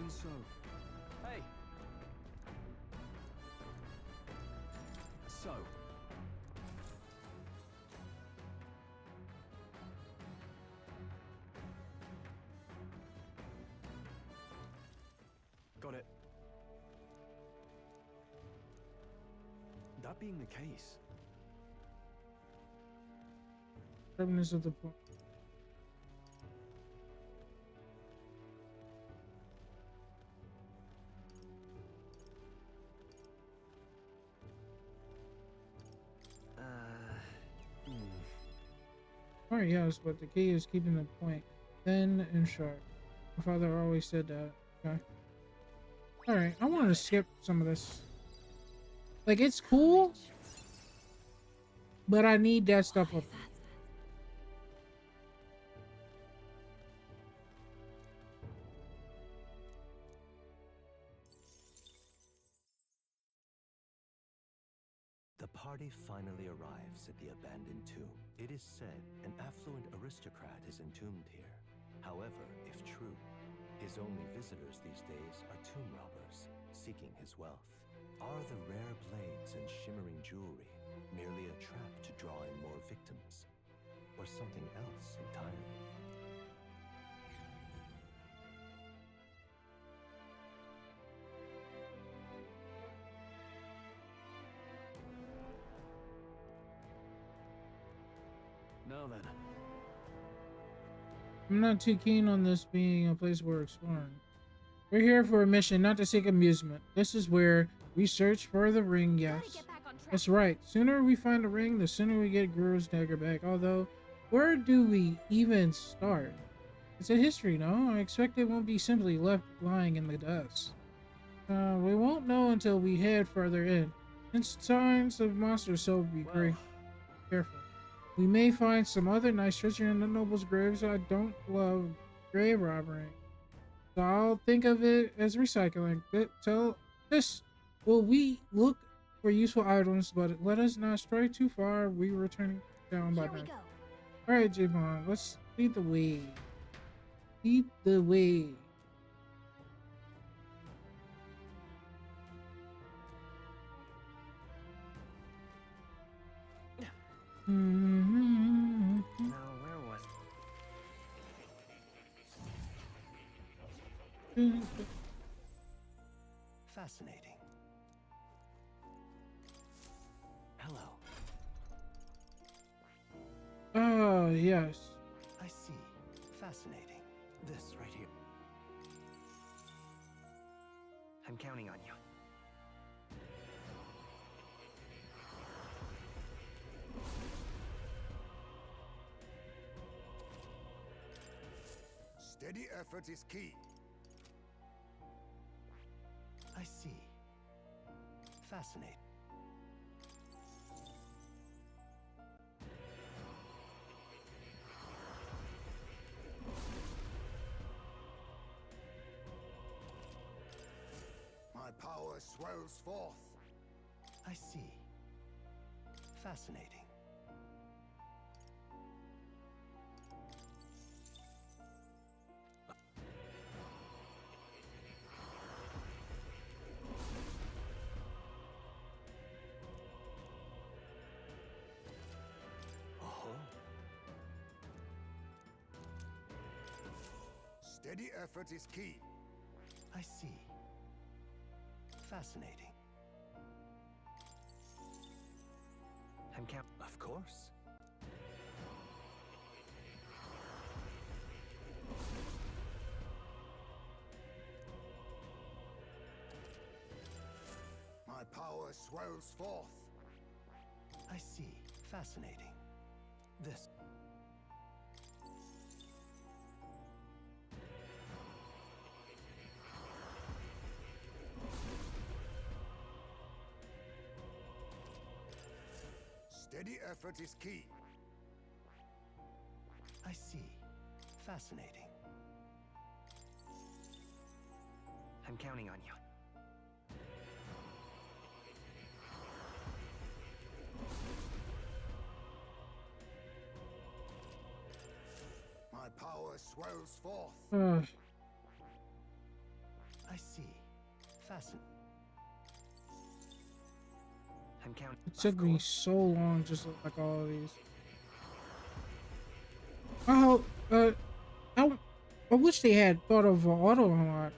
Even so. Hey! So. Got it. That being the case, Sharpness of the point. Alright, yes, but the key is keeping the point thin and sharp. My father always said that. Okay. Alright, I wanted to skip some of this. Like, it's cool, but I need that stuff up. The party finally arrives at the abandoned tomb. It is said an affluent aristocrat is entombed here. However, if true, his only visitors these days are tomb robbers, seeking his wealth. Are the rare blades and shimmering jewelry merely a trap to draw in more victims? Or something else entirely? now then. I'm not too keen on this being a place we're exploring. We're here for a mission, not to seek amusement. This is where we search for the ring, yes. That's right. Sooner we find the ring, the sooner we get Guru's dagger back. Although, where do we even start? It's a history, no? I expect it won't be simply left lying in the dust. We won't know until we head further in. Since signs of monsters, so be very careful. We may find some other nice treasure in the noble's graves. I don't love grave robbery. So I'll think of it as recycling. Tell this. Will we look for useful items, but let us not stray too far. We returning down by night. Alright, Jaybond, let's lead the way. Lead the way. Now, where was... Fascinating. Hello. Oh, yes. I see. Fascinating. This right here. I'm counting on you. Steady effort is key. I see. Fascinating. My power swells forth. I see. Fascinating. Steady effort is key. I see. Fascinating. I'm counting. Of course. My power swells forth. I see. Fascinating. This. Steady effort is key. I see. Fascinating. I'm counting on you. My power swells forth. Fasten. I'm counting. It took me so long just to like all of these. Oh, I wish they had thought of an auto unlock.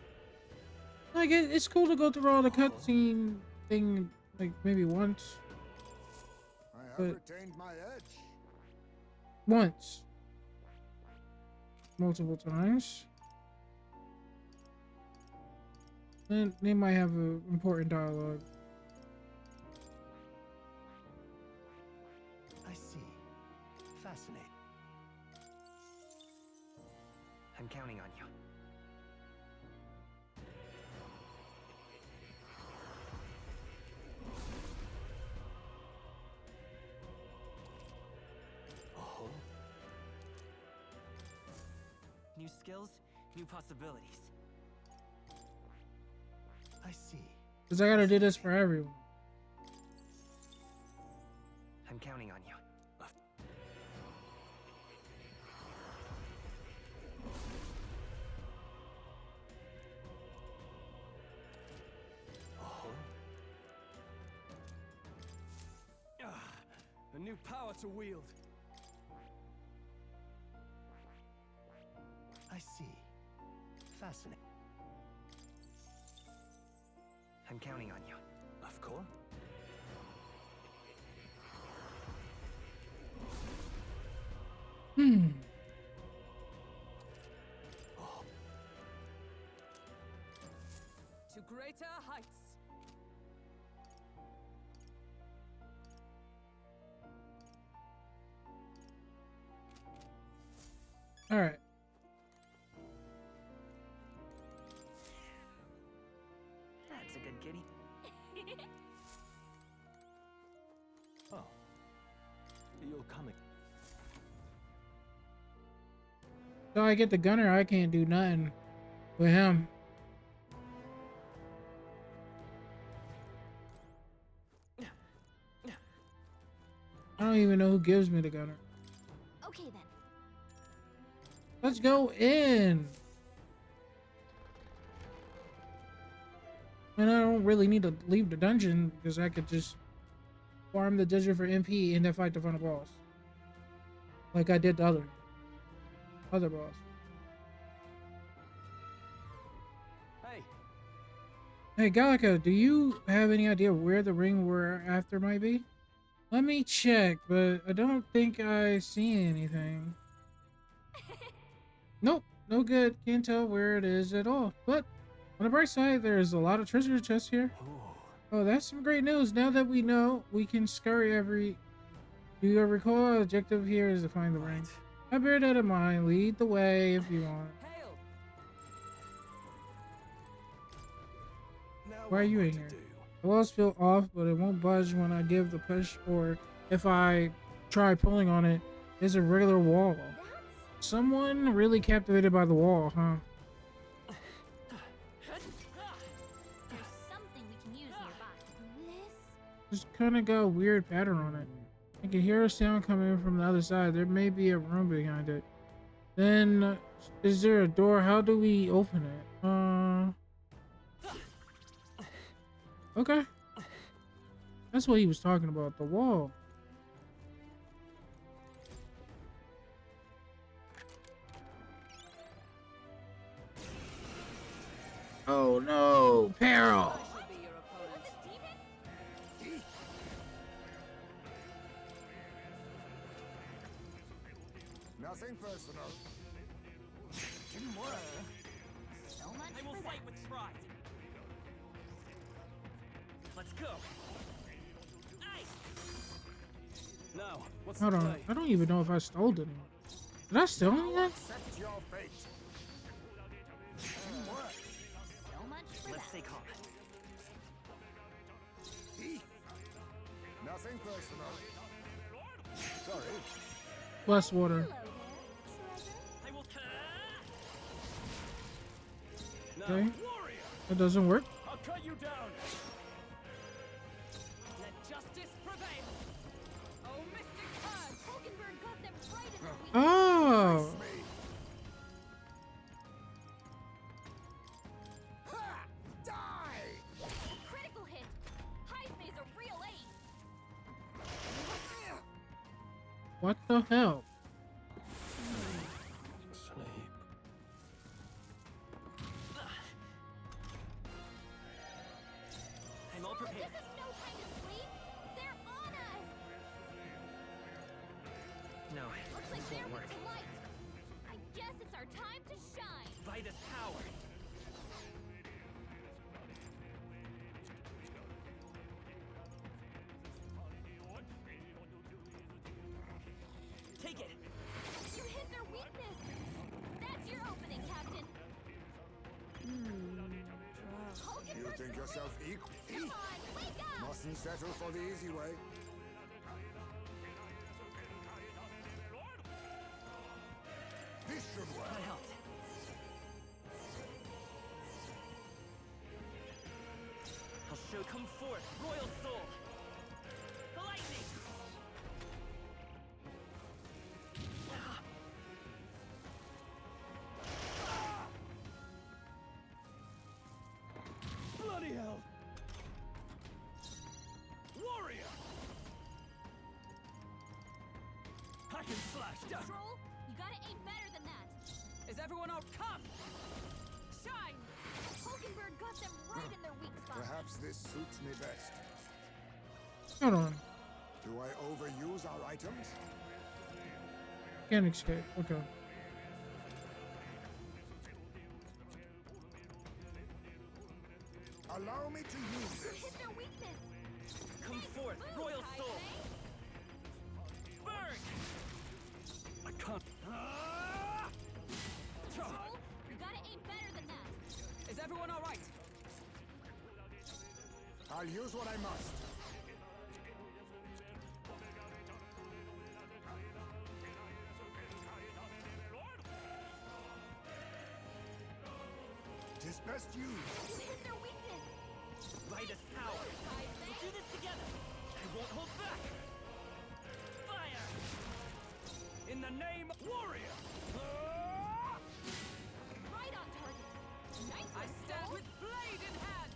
Like it's cool to go through all the cutscene thing like maybe once. I have retained my edge. Once. Multiple times. Then they might have an important dialogue. I see. Fascinating. I'm counting on you. Oh. New skills, new possibilities. I see. Cause I gotta do this for everyone. I'm counting on you. A new power to wield. I see. Fascinating. I'm counting on you. Of course. To greater heights. All right. That's a good kitty. Oh. You're coming. So I get the gunner, I can't do nothing with him. I don't even know who gives me the gunner. Okay then. Let's go in. And I don't really need to leave the dungeon because I could just farm the dungeon for MP and then fight the final boss. Like I did the other boss. Hey, Hey Gallica, do you have any idea where the ring we're after might be? Let me check, but I don't think I see anything. Nope, no good. Can't tell where it is at all. But on the bright side, there's a lot of treasure chests here. Oh, that's some great news. Now that we know, we can scurry every... Do you recall our objective here is to find the ring? I bear that in mind. Lead the way if you want. Hail! Why are you in here? The walls feel off, but it won't budge when I give the push or if I try pulling on it. It's a regular wall. Someone really captivated by the wall, huh? There's something we can use nearby. This? Just kind of got a weird pattern on it. I can hear a sound coming from the other side. There may be a room behind it. Then, is there a door? How do we open it? Okay. That's what he was talking about, the wall. Oh no, peril! Nothing personal. So much I will for fight that. with pride. Let's go. now, what's Hold the on, play? I don't even know if I stole it. Did I steal anything? Accept your fate. So much for Let's that. stay calm. Nothing personal. Sorry. Plus water. Hello there, treasure. I will. Now, Okay. warrior, That doesn't work. I'll cut you down. Let justice prevail. Oh, Mystic Purge! Hulkenberg got them right in the week. Oh! Ha! Die! What the hell? Sleep. I'm all prepared. This is no time to sleep. They're on us. No, Looks like this they're won't weak work. to light. I guess it's our time to shine. By this power. Take it. You hit their weakness. That's your opening, Captain. You think yourself equal? Come on, wake up! Mustn't settle for the easy way. This should work. That helped. I'll show. Come forth, royal soul. The lightning. Bloody hell! Warrior! Hack and slash down! Troll, you gotta aim better than that. Is everyone out? Come! Shine! Hulkenberg got them right in their weak spot. Perhaps this suits me best. Hold on. Do I overuse our items? Can't escape. Okay. Allow me to use You this. hit their weakness. Come forth, royal soul. Burn! I can't. Troll, you gotta aim better than that. Is everyone all right? I'll use what I must. Tis best used. You hit their weakness. By this power. We'll do this together. I won't hold back. Fire! In the name, warrior! Right on target. Nice I one, stand Troll. with blade in hand!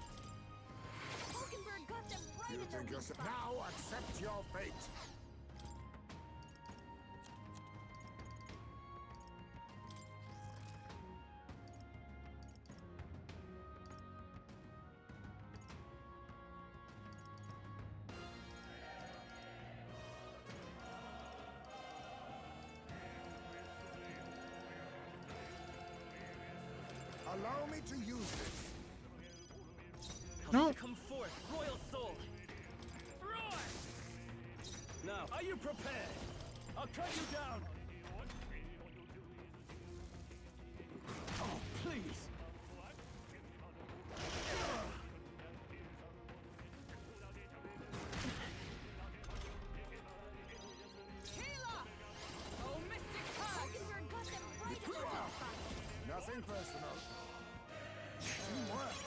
Hulkenberg got them right You in their think weak yourself. spot. Now accept your fate. Allow me to use this. No. Come forth, royal soul. Roar! Now, are you prepared? I'll cut you down! Oh, please! Healer! Oh, Mystic Curse! Hulkenberg got them right in their weak spot. Nothing personal. Teamwork.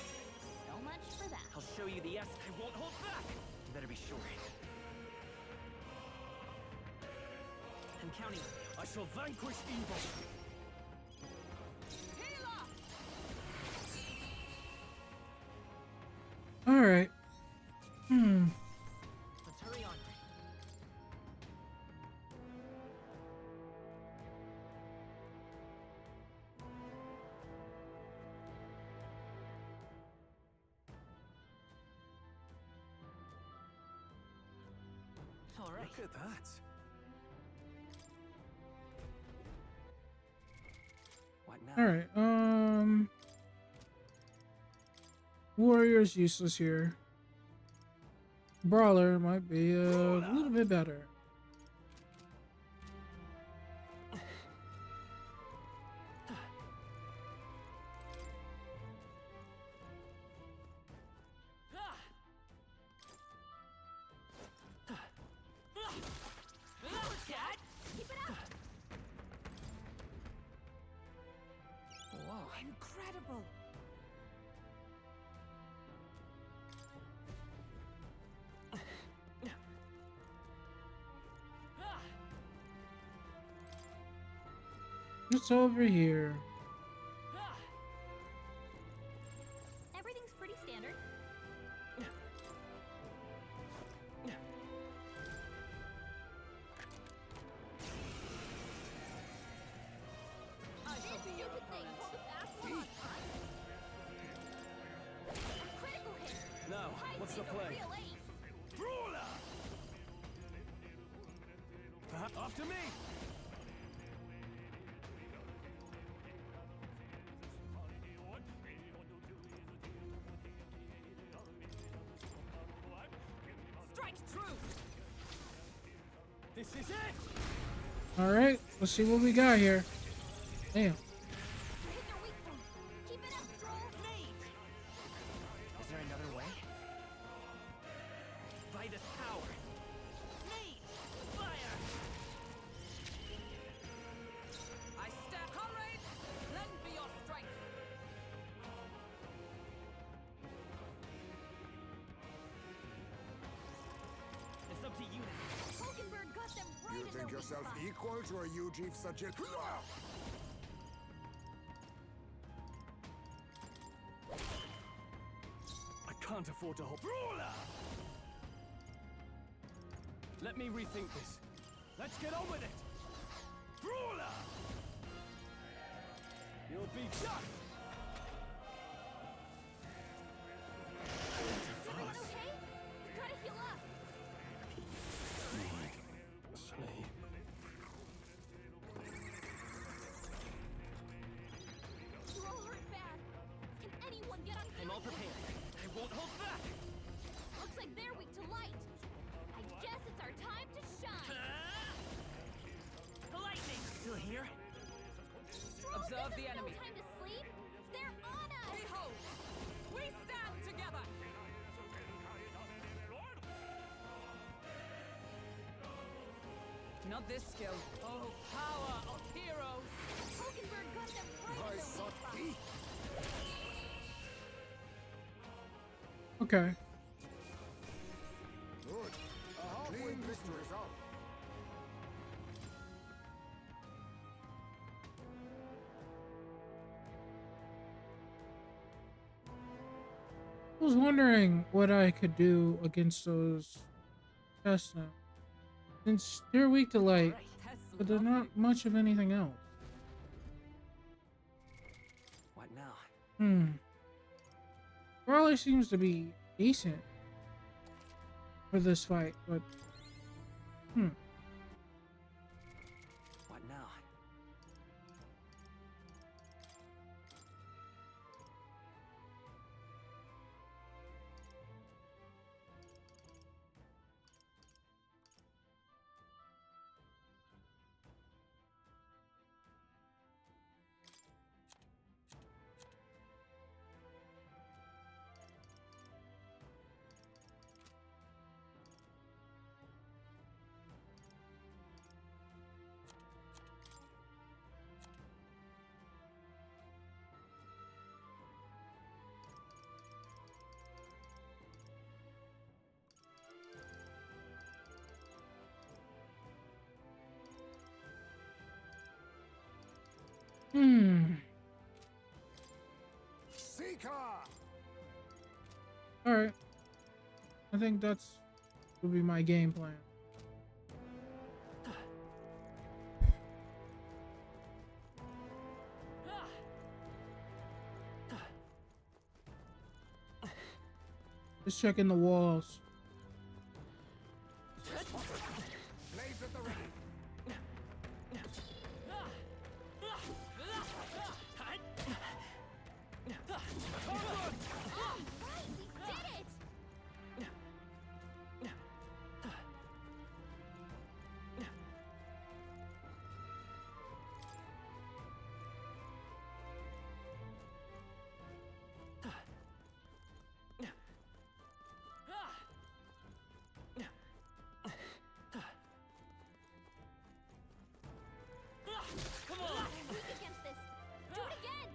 So much for that. I'll show you the S. I won't hold back. You better be sure. I'm counting on you. I shall vanquish evil! Healer! All right. Let's hurry on. All right. Look at that. What now? All right. Warrior's useless here. Brawler might be a little bit better. Keep it up. Whoa. Incredible! It's over here. Everything's pretty standard. What's the play? Brawler! After me! Strike true. This is it! All right, let's see what we got here. Damn. Hit their weak point. Keep it up, Stroll. Is there another way? Vitus power. Nate! Fire! I stand, comrade. Lend me your strength. It's up to you now. Hulkenberg got them right You in their think weak yourself spot. equal to a Ujiv such a... I can't afford to hold. Brawler! Let me rethink this. Let's get on with it! Brawler! You'll be done! Everyone okay? You gotta heal up. Sleep. You're all hurt bad. Can anyone get on I'm all prepared. I won't hold back. Looks like they're weak to light. I guess it's our time to shine. Lightning! Still here? Stroll, Observe this the is enemy. no time to sleep. They're on us. Behold, we stand together. Not this skill. Oh, power of heroes. Hulkenberg got them right My in their weak soft spot. teeth. Okay. Good. Clean victory result. I was wondering what I could do against those tests now. Since they're weak to light, Tests but they're lovely. not much of anything else. What now? Brawler seems to be decent for this fight, but What now? Seeker! alright. I think that's will be my game plan. Just checking the walls. Blades at the ready. Right, we did it! Come on! I'm weak against this. Do it again!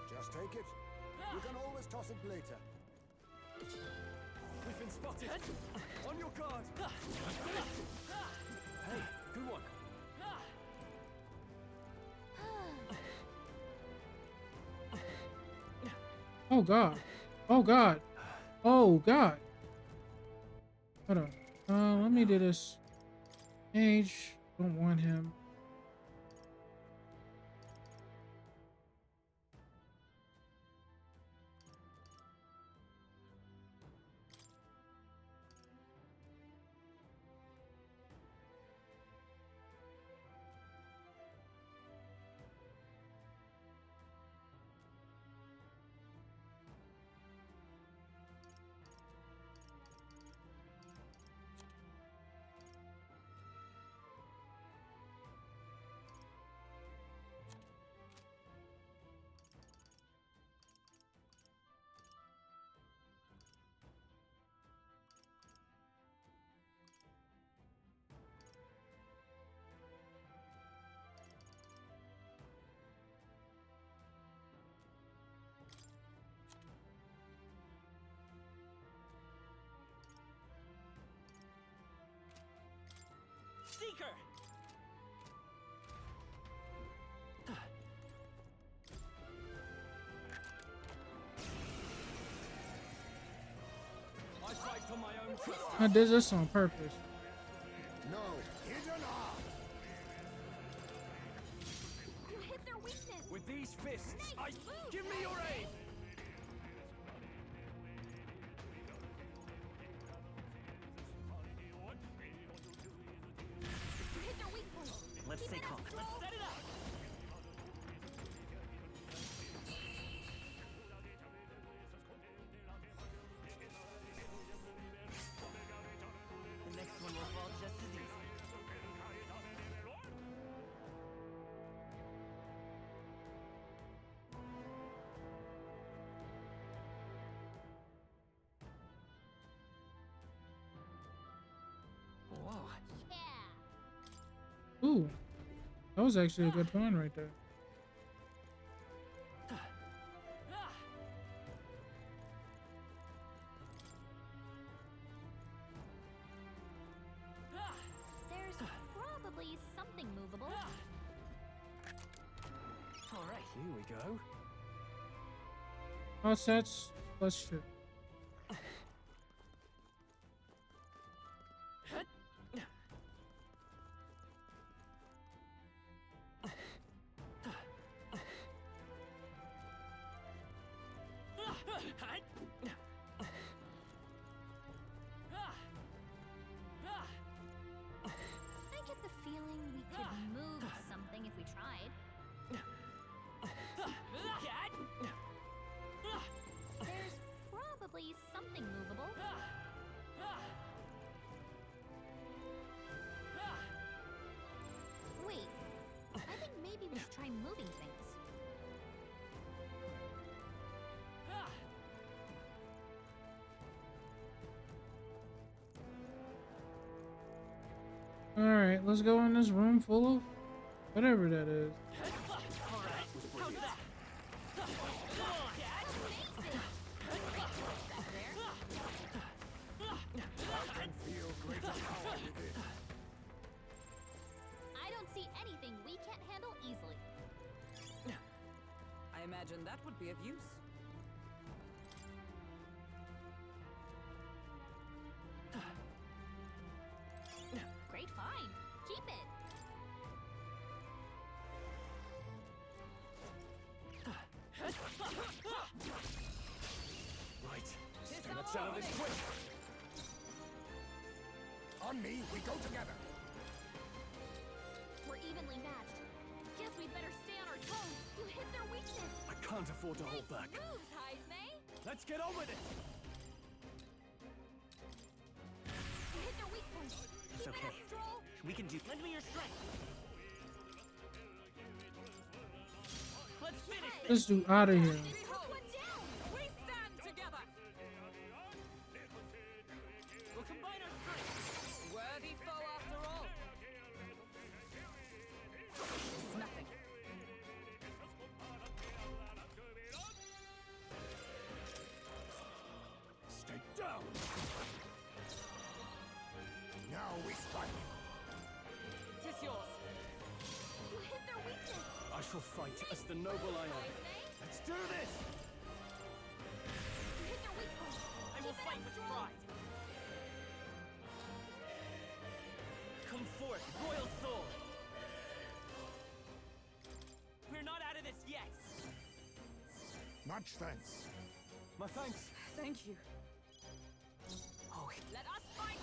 Just take it. You can always toss it later. We've been spotted! On your guard! Hey, good one. Oh god. Oh god. Oh god. Hold on. Let me do this. Mage, don't want him. Seeker! I fight for my own trust. I did this on purpose. No, hidden arm. You hit their weakness. With these fists, Nice I move, give me your aid. You hit their weak point. Let's Keep stay it up, calm. Stroll. Let's set it up! The next one will fall just as easy. Whoa. Yeah. Ooh, that was actually a good pawn right there. There's probably something movable. All right. Here we go. All sets, let's shoot. I get the feeling we could move something if we tried. There's probably something movable. Wait, I think maybe we should try moving things. All right, let's go in this room full of whatever that is. All right. How's that? Come on, Dad. I can feel greater power within. I don't see anything we can't handle easily. I imagine that would be of use. Great find. Keep it. Right. Let's out of this quick. On me, we go together. We're evenly matched. Guess we'd better stay on our toes. You hit their weakness. I can't afford to hold back. Moves, Heismay. Let's get on with it. You hit their weak point. It's Keep it okay. up, Stroll. We can do. Lend me your strength. Let's finish this. Let's do out of here. Put one down. We stand together. We'll combine our strength. Worthy foe after all. Nothing. Stay down. Now we strike. Tis yours. You hit their weakness. I shall fight as the noble I am. Heismay. Let's do this. You hit their weak point. I will Keep it fight up, with Stroll. pride. forth, royal soul! We're not out of this yet! Much thanks. My thanks. Thank you. Oh, Let us fight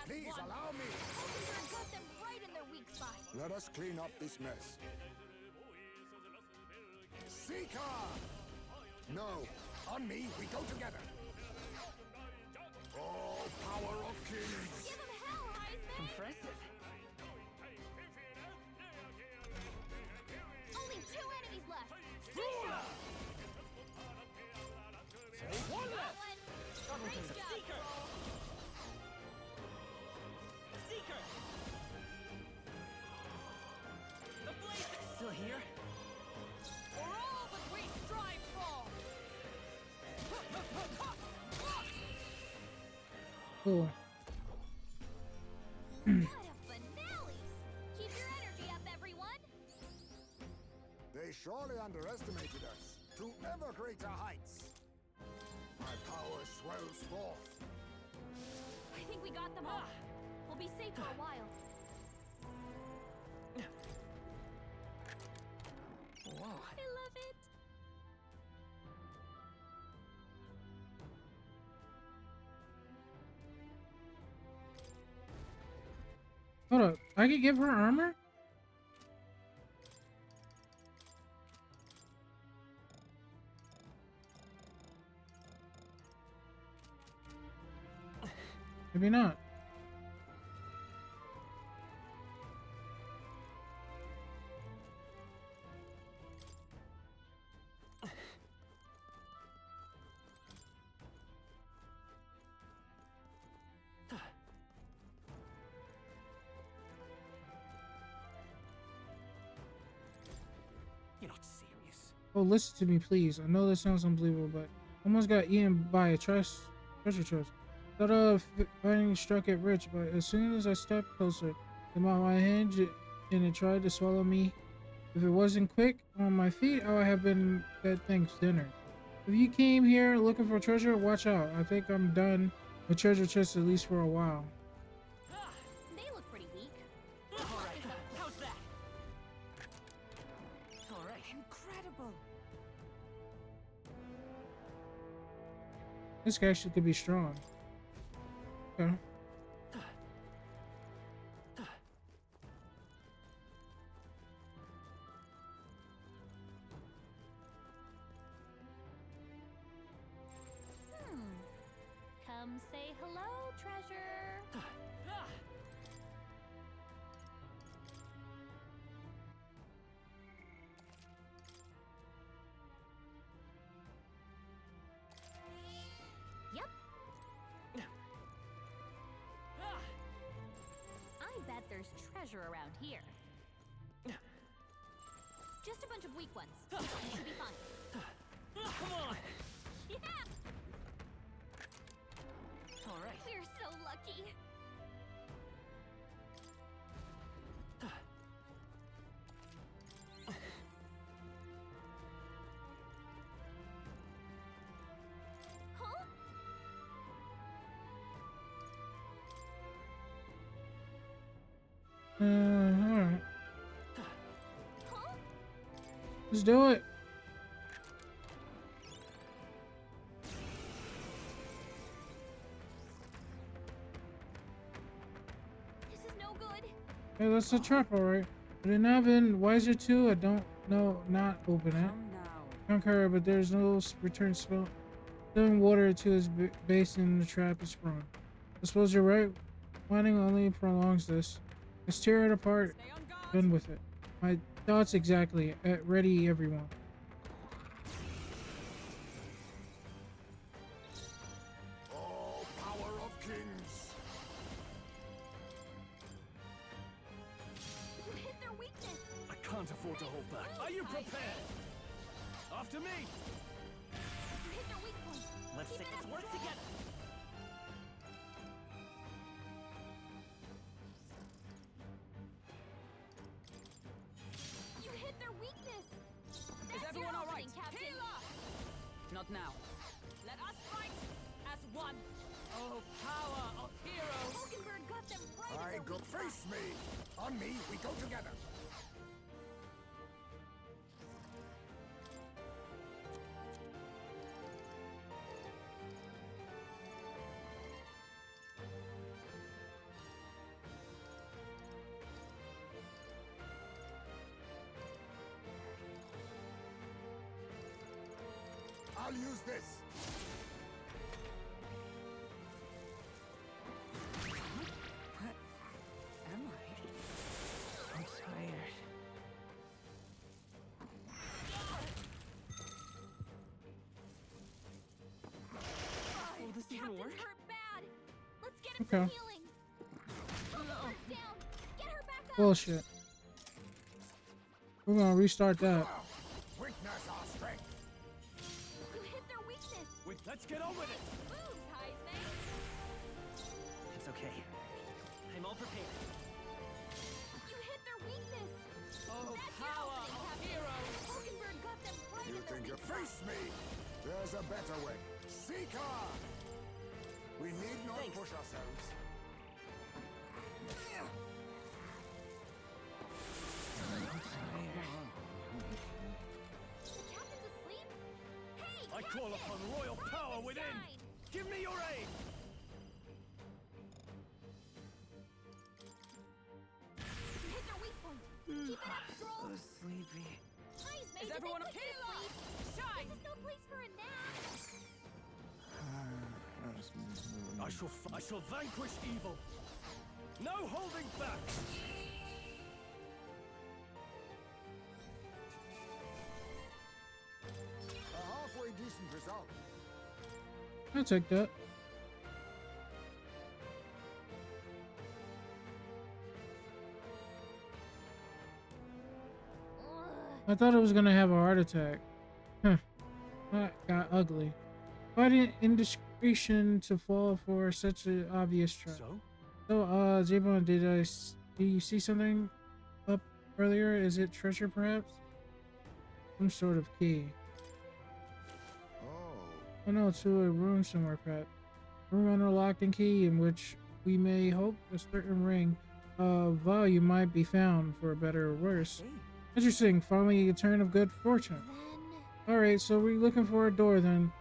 as Please one. allow me. Mockingbird got them right in their weak spot. Let us clean up this mess. Seeker! No, on me, we go together. Oh, power of kings! Give him hell, Heismay! impressive. Only 2 enemies left. One That left! one. Great job, Seeker! Troll. Seeker! The blaze is still here? For all that we strive for. Cool. What a finale! Keep your energy up, everyone. They surely underestimated us to ever greater heights. My power swells forth. I think we got them all. We'll be safe for a while. Whoa. I love it. Hold up. I could give her armor? Maybe not. You're not serious. Oh, listen to me, please. I know this sounds unbelievable, but almost got eaten by a treasure chest. Thought of finding struck it rich, but as soon as I stepped closer, came out my hand and it tried to swallow me. If it wasn't quick on my feet, I would have been that thing's dinner. If you came here looking for treasure, watch out. I think I'm done with treasure chests, at least for a while. They look pretty weak. Alright, how's that? Alright. Incredible. This guy actually could be strong. Okay. Come say hello, treasure. Yep. I bet there's treasure around here. Just a bunch of weak ones. You should be fine. Come on! Yeah! Alright. We're so lucky. Huh? Alright. Huh? Let's do it. This is no good. Hey, that's a trap, alright. Would it not have been wiser too? I don't know. Not open it. Come now. Concur, but there's no return spell. Throwing water to his base and the trap is sprung. I suppose you're right. Mining only prolongs this. Let's tear it apart. Stay on guard. Done with it. My thoughts exactly. Ready, everyone. Oh, power of kings! You hit their weakness. I can't afford to hold back. Are you prepared? After me! You hit their weak point. Let's Keep take it this up. work together. You hit their weakness. Is That's everyone your all right? opening, Captain. Heal up! Not now. Let us fight as one. Oh, power of heroes! Mockingbird got them right. I in their go weak spot. face me! On me, we go together. I'll use this. What am I? I'm tired. Will this even work? Hurt bad. Let's get him Okay. some healing. Down. Get her back up. Bullshit. We're gonna restart that. Weakness our strength. You hit their weakness. Let's get on with it. Moves, Heismay. It's okay. I'm all prepared. You hit their weakness. Oh, That's power your opening, of Captain. heroes. Hulkenberg got them right You in their think you weak spot. face me? There's a better way. Seeker! We need not Thanks. push ourselves. The captain's asleep? Hey, I call Captain! upon royal Rise power and within. shine. Give me your aid. You hit their weak point. Keep it up, Stroll. So sleepy. Heismay, Is did everyone they put okay? you to sleep? Shine! This is no place for a nap. I shall vanquish evil. No holding back. A halfway decent result. I'll take that. I thought it was gonna have a heart attack. Huh. That got ugly. Quite an indiscretion to fall for such an obvious trap. So, Jaybond, did you see something up earlier? Is it treasure, perhaps? Some sort of key. Oh no, to a room somewhere, perhaps. Room unlocked and key in which we may hope a certain ring of value might be found, for better or worse. Interesting. Finally, a turn of good fortune. Alright, so we're looking for a door then.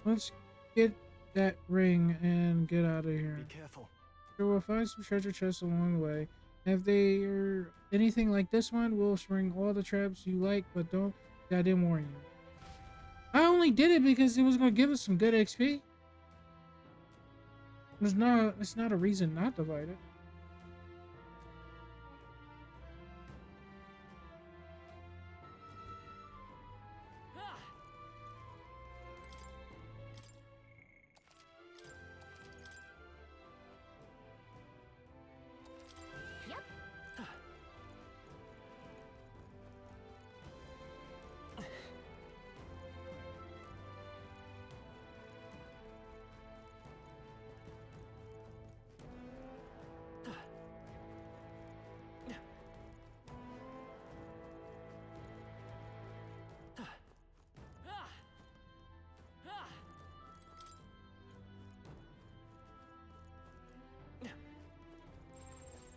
Let's get that ring and get out of here. Be careful. Sure, we'll find some treasure chests along the way. And if they are anything like this one, we'll spring all the traps you like, but don't. I didn't warn you. I only did it because it was going to give us some good XP. It's not a reason not to fight it. Yep.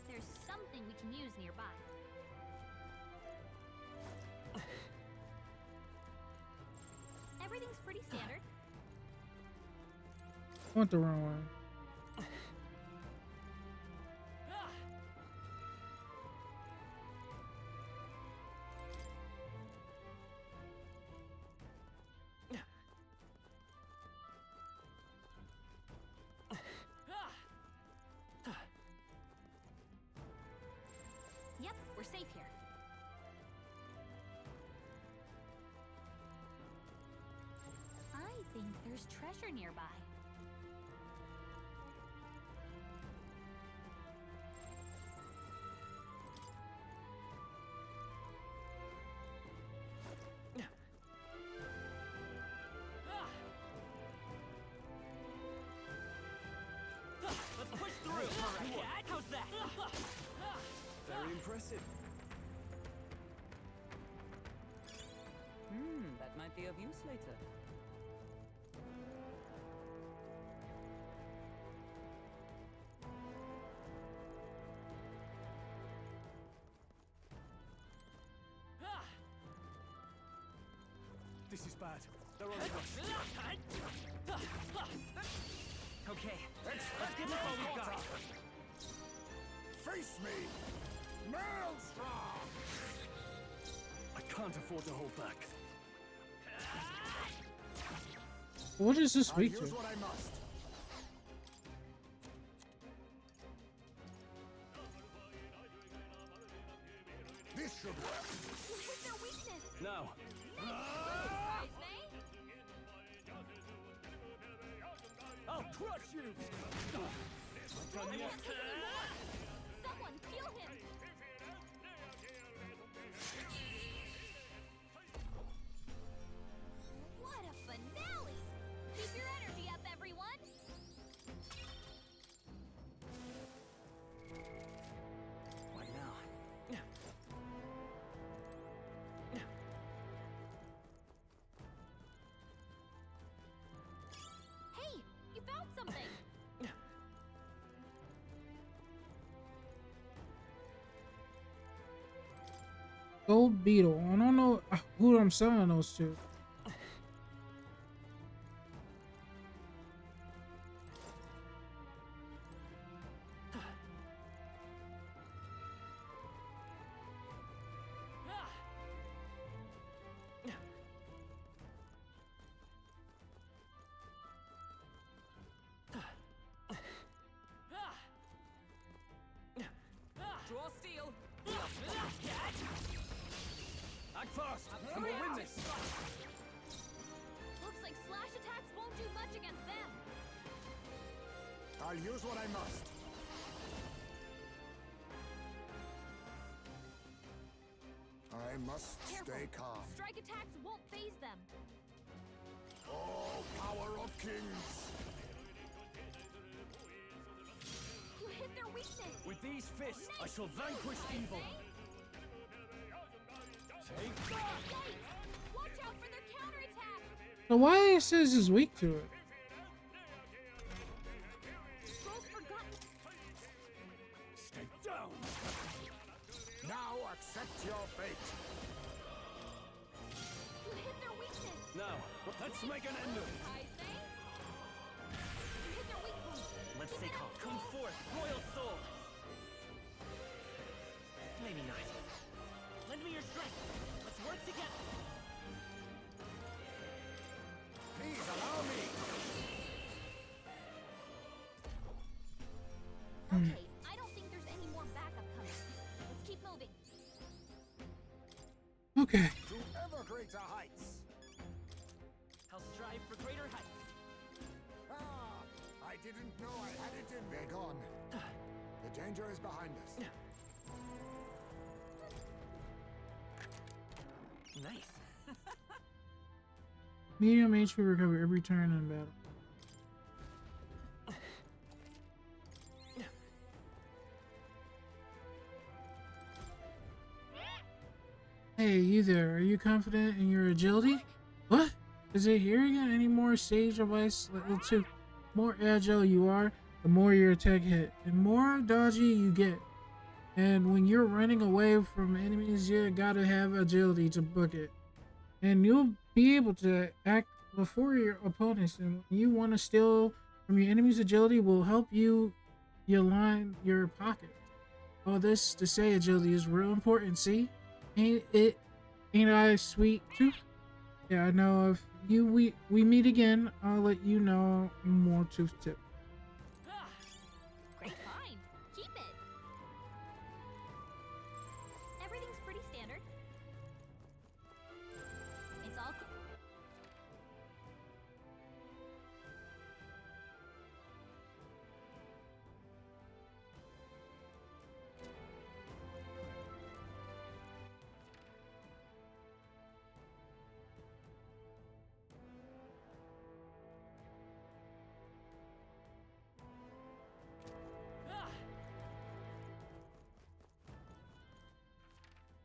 There's something we can use nearby. Everything's pretty standard. I went the wrong way. Yep, we're safe here. I think there's treasure nearby. Let's push through. How's that? Very impressive. That might be of use later. This is bad. They're on us. Okay, let's give this all we got. Face me! Maelstrom! I can't afford to hold back. What does this I'll speak use to? what I must. This should work. You hit their weakness. Now. Heismay? I'll crush you! Someone kill him! What a finale! Keep your energy up, everyone! What now? Hey, you found something! Gold beetle. I don't know who I'm selling those to. Draw steel. Act fast, and we'll win this. Looks like slash attacks won't do much against them. I'll use what I must. I must Careful. stay calm. Strike attacks won't phase them. Oh, power of kings! You hit their weakness. With these fists, I shall vanquish evil. Take Yikes! Watch out for their counterattack. So why it says is weak to it? Scrolls forgotten. Stay down. Now accept your fate. You hit their weakness. Now, let's make an end of it. Heismay? You hit their weak point. Let's stay calm. Come forth, royal soul. Maybe not. Lend me your strength. Let's work together. Please allow me. Okay, I don't think there's any more backup coming. Let's keep moving. Okay. To ever greater heights. I'll strive for greater heights. Ah, I didn't know I had it in me. They're gone. The danger is behind us. Nice. Medium HP recover every turn in battle. Hey, you there. Are you confident in your agility? What? Is it here again? Any more sage advice? Level 2. More agile you are, the more your attack hit. And more dodgy you get. And when you're running away from enemies, you gotta have agility to book it. And you'll be able to act before your opponents. And when you want to steal from your enemy's agility will help you line your pocket. All this to say agility is real important, see? Ain't I sweet too? Yeah, I know. If we meet again, I'll let you know more tooth tip. Great find. Keep it. Everything's pretty standard. It's all cool.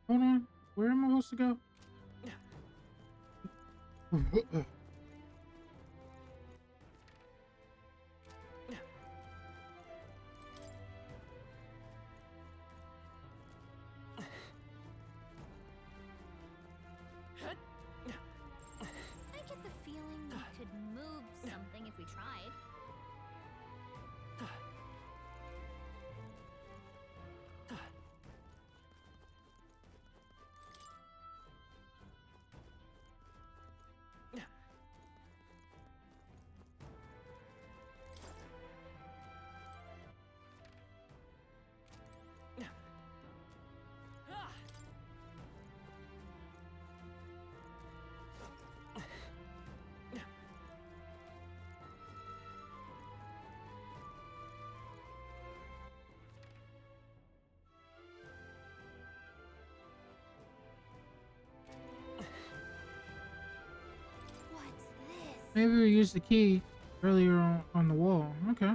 Hold on. Where am I supposed to go? Maybe we used the key earlier on the wall. Okay.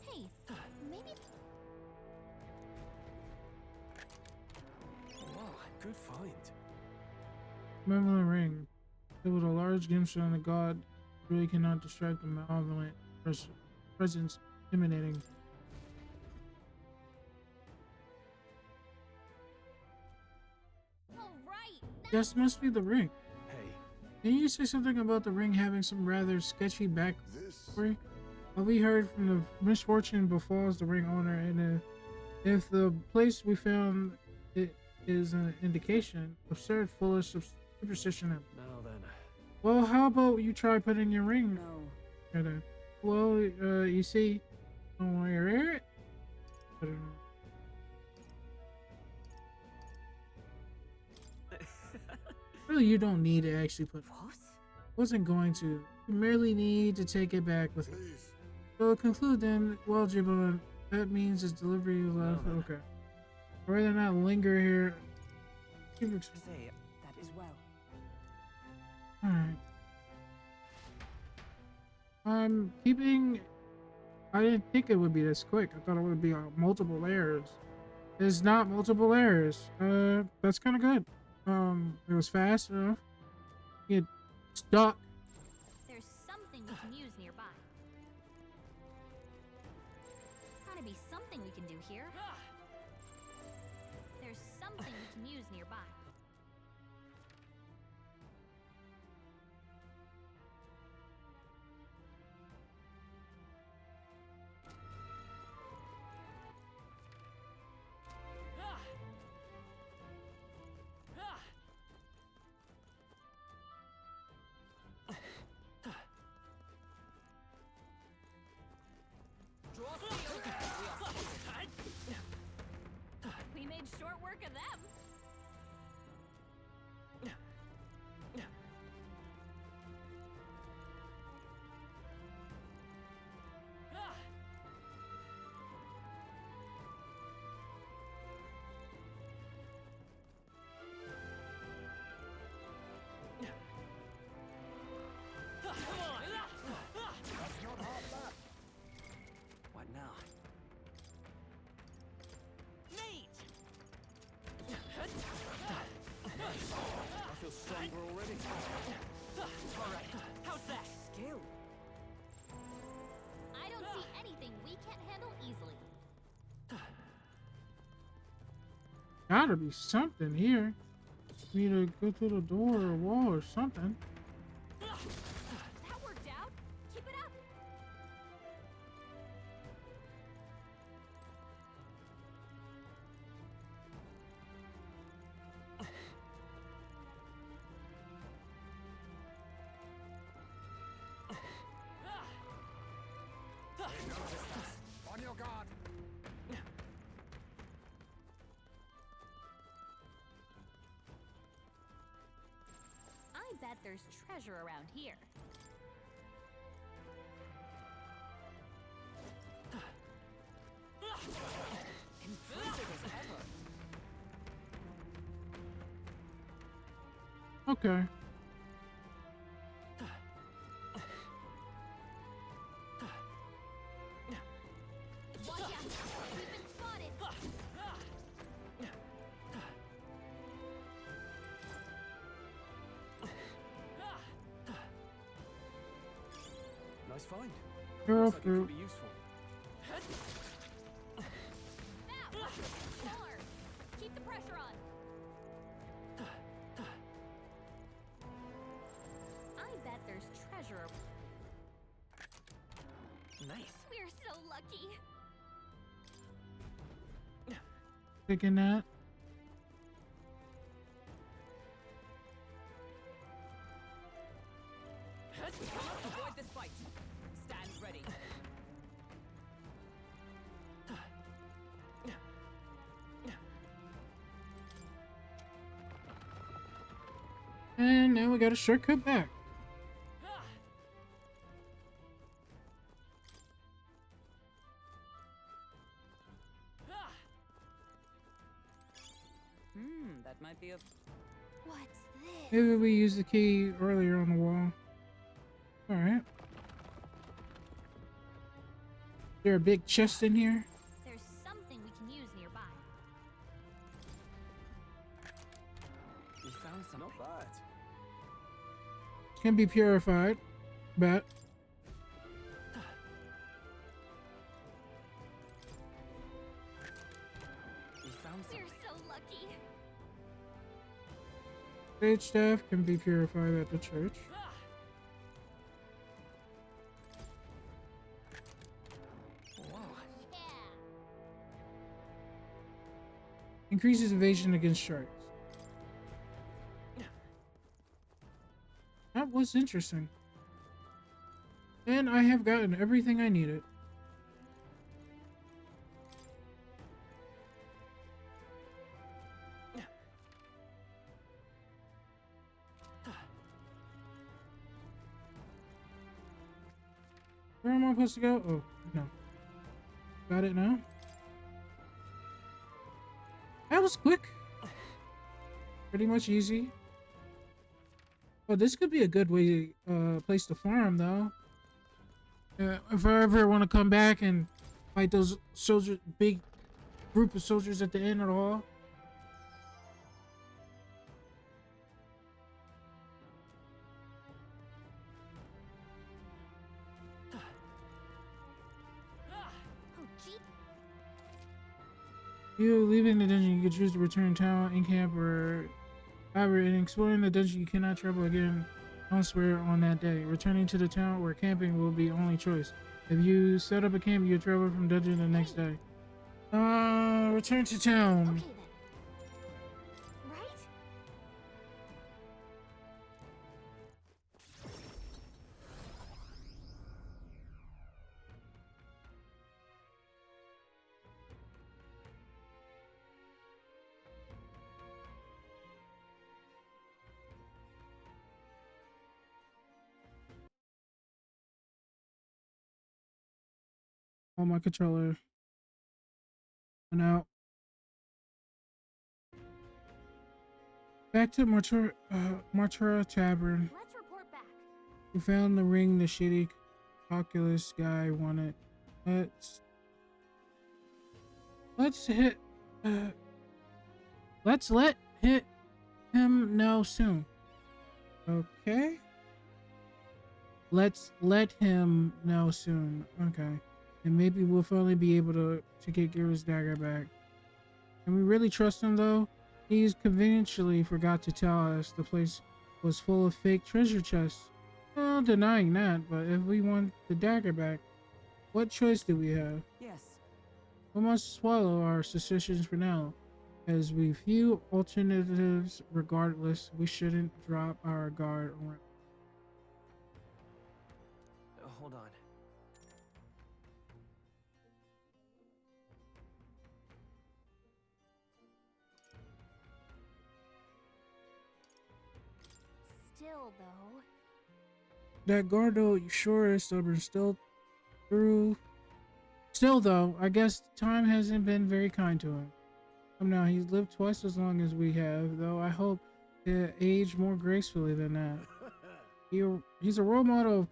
Hey, maybe. Wow, good find. Remember the ring. It was a large gemstone on the god really cannot distract the malevolent presence emanating. All right. This must be the ring. Hey, Can you say something about the ring having some rather sketchy backstory? Well, we heard from the misfortune befalls the ring owner, and if the place we found it is an indication, absurd, full of superstition. now then. Well, how about you try putting your ring? No. Right. Well, you see, don't wear it. Put it on. Really, you don't need to actually put. What? Wasn't going to. You merely need to take it back with you. So conclude then. Well, Jaybond, that means it's delivery you left. No. Okay. I'd rather not linger here. Say that is well. Alright. I'm keeping. I didn't think it would be this quick. I thought it would be multiple layers. It's not multiple layers. That's kind of good. It was fast enough. Get stuck. There's something we can use nearby. Gotta be something we can do here. There's something we can use nearby. We made short work of them. What now? I feel stronger already. Alright, how's that? Skill. I don't see anything we can't handle easily. Gotta be something here. We need to go through the door or wall or something. That worked out. Keep it up. On your guard. I bet there's treasure around here. Impressive as ever. Okay. Watch out. We've been spotted. Nice find. Girl Looks like it fruit. could be useful. Now, more. Keep the pressure on. I bet there's treasure. Nice. We're so lucky. Picking that. Avoid this fight. Stand ready. And now we got a shortcut back. That might be of... What's this? Maybe we used the key earlier on the wall. Alright. Is there a big chest in here? There's something we can use nearby. We found something. Not bad. Can be purified. Bet. We found something. We're so lucky. Stage staff can be purified at the church. Increases evasion against sharks. That was interesting. And I have gotten everything I needed. Where am I supposed to go? Oh, no. Got it now? That was quick. Pretty much easy. Oh, this could be a good way, place to farm, though. If I ever want to come back and fight those soldiers, big group of soldiers at the end of the hall. You leaving the dungeon, you can choose to return town, in camp, or however, in exploring the dungeon, you cannot travel again elsewhere on that day. Returning to the town or camping will be only choice. If you set up a camp, you travel from dungeon the next day. Return to town. Okay, then. Right? On my controller. And out. Back to Martira Tavern. Let's report back. We found the ring the shitty calculus guy wanted. Let's let him know soon. Okay. Let's let him know soon. Okay. And maybe we'll finally be able to get Gira's dagger back. Can we really trust him though? He's conveniently forgot to tell us the place was full of fake treasure chests. Well, denying that, but if we want the dagger back, what choice do we have? Yes. We must swallow our suspicions for now. As we few alternatives regardless, we shouldn't drop our guard around. Hold on. Still, though. That Goddard, you sure is stubborn. Still though, I guess time hasn't been very kind to him. Now he's lived twice as long as we have, though I hope to age more gracefully than that. He's a role model of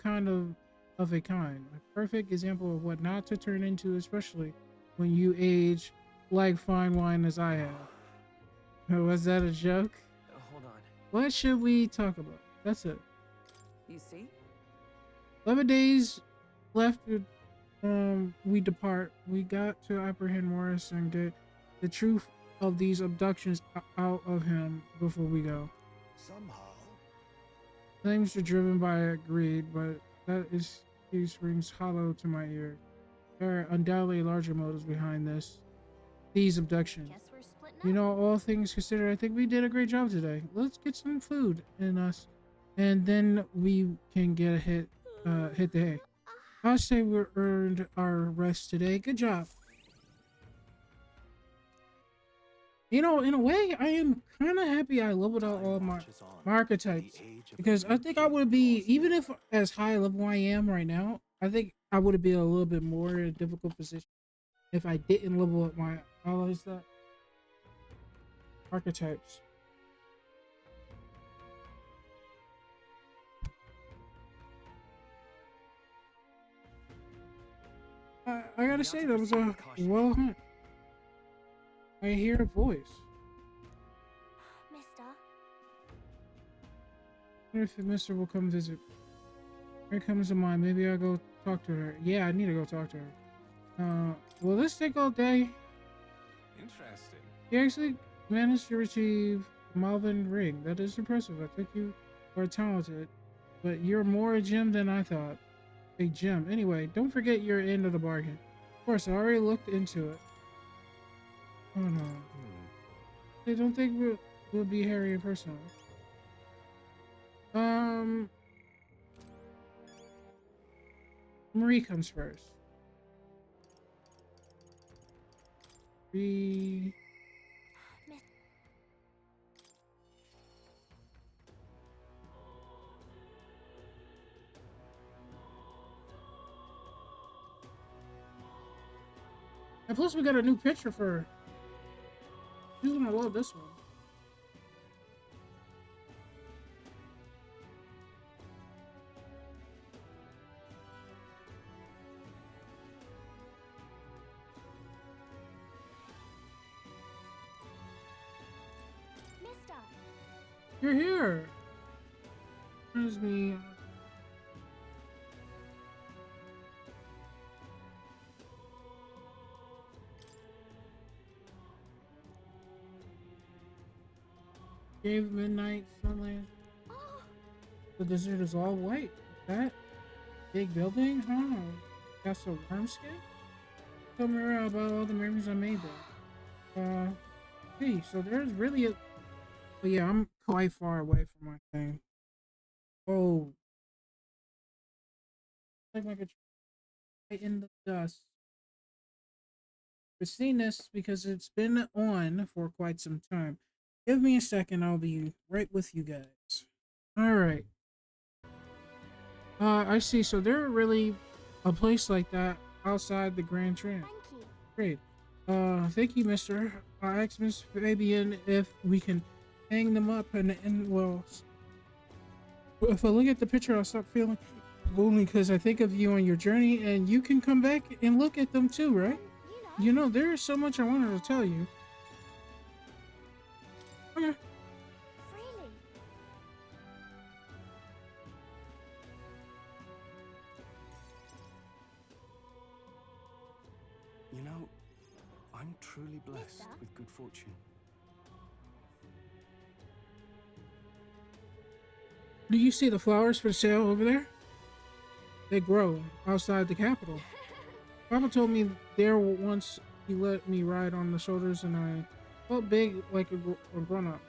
a kind, a perfect example of what not to turn into, especially when you age like fine wine as I have. Was that a joke? Hold on. What should we talk about? That's it. You see? 11 days left. We depart. We got to apprehend Morris and get the truth of these abductions out of him before we go. Somehow. Claims are driven by greed, but that excuse rings hollow to my ear. There are undoubtedly larger motives behind these abductions. Guess we're splitting up. You know, all things considered, I think we did a great job today. Let's get some food in us, and then we can get a hit the hay. I'll say we earned our rest today. Good job. You know, in a way, I am kind of happy I leveled out all my archetypes, because I think I would be, even if as high level I am right now, I think I would be a little bit more in a difficult position if I didn't level up my archetypes. I gotta say, that was a well hunt. I hear a voice. Mister? I wonder if the mister will come visit. Here comes to mind. Maybe I'll go talk to her. Yeah, I need to go talk to her. Will this take all day? Interesting. You actually managed to retrieve Malvin ring. That is impressive. I think you are talented, but you're more a gem than I thought. A gem. Anyway, don't forget your end of the bargain. Of course, I already looked into it. Oh no. I don't think we'll be Harry in person. Marie comes first. Marie. And plus, we got a new picture for her. She's gonna love this one. Mister! You're here. Excuse me. Gave midnight sunlight. The desert is all white. That big building? Huh? That's a worm skin? Tell me about all the memories I made there. Hey, so there's really a... But yeah, I'm quite far away from my thing. Oh. Like my controller right in the dust. We've seen this because it's been on for quite some time. Give me a second, I'll be right with you guys. Alright. I see, so there really a place like that outside the Grand Trend. Thank you. Great. Thank you, mister. I asked Miss Fabian if we can hang them up and well, if I look at the picture, I'll stop feeling lonely because I think of you on your journey, and you can come back and look at them too, right? You know, there is so much I wanted to tell you. Okay. Freely. You know, I'm truly blessed Mister? with good fortune. Do you see the flowers for sale over there? They grow outside the capital. Papa told me there once he let me ride on the shoulders and I felt big like a grown-up.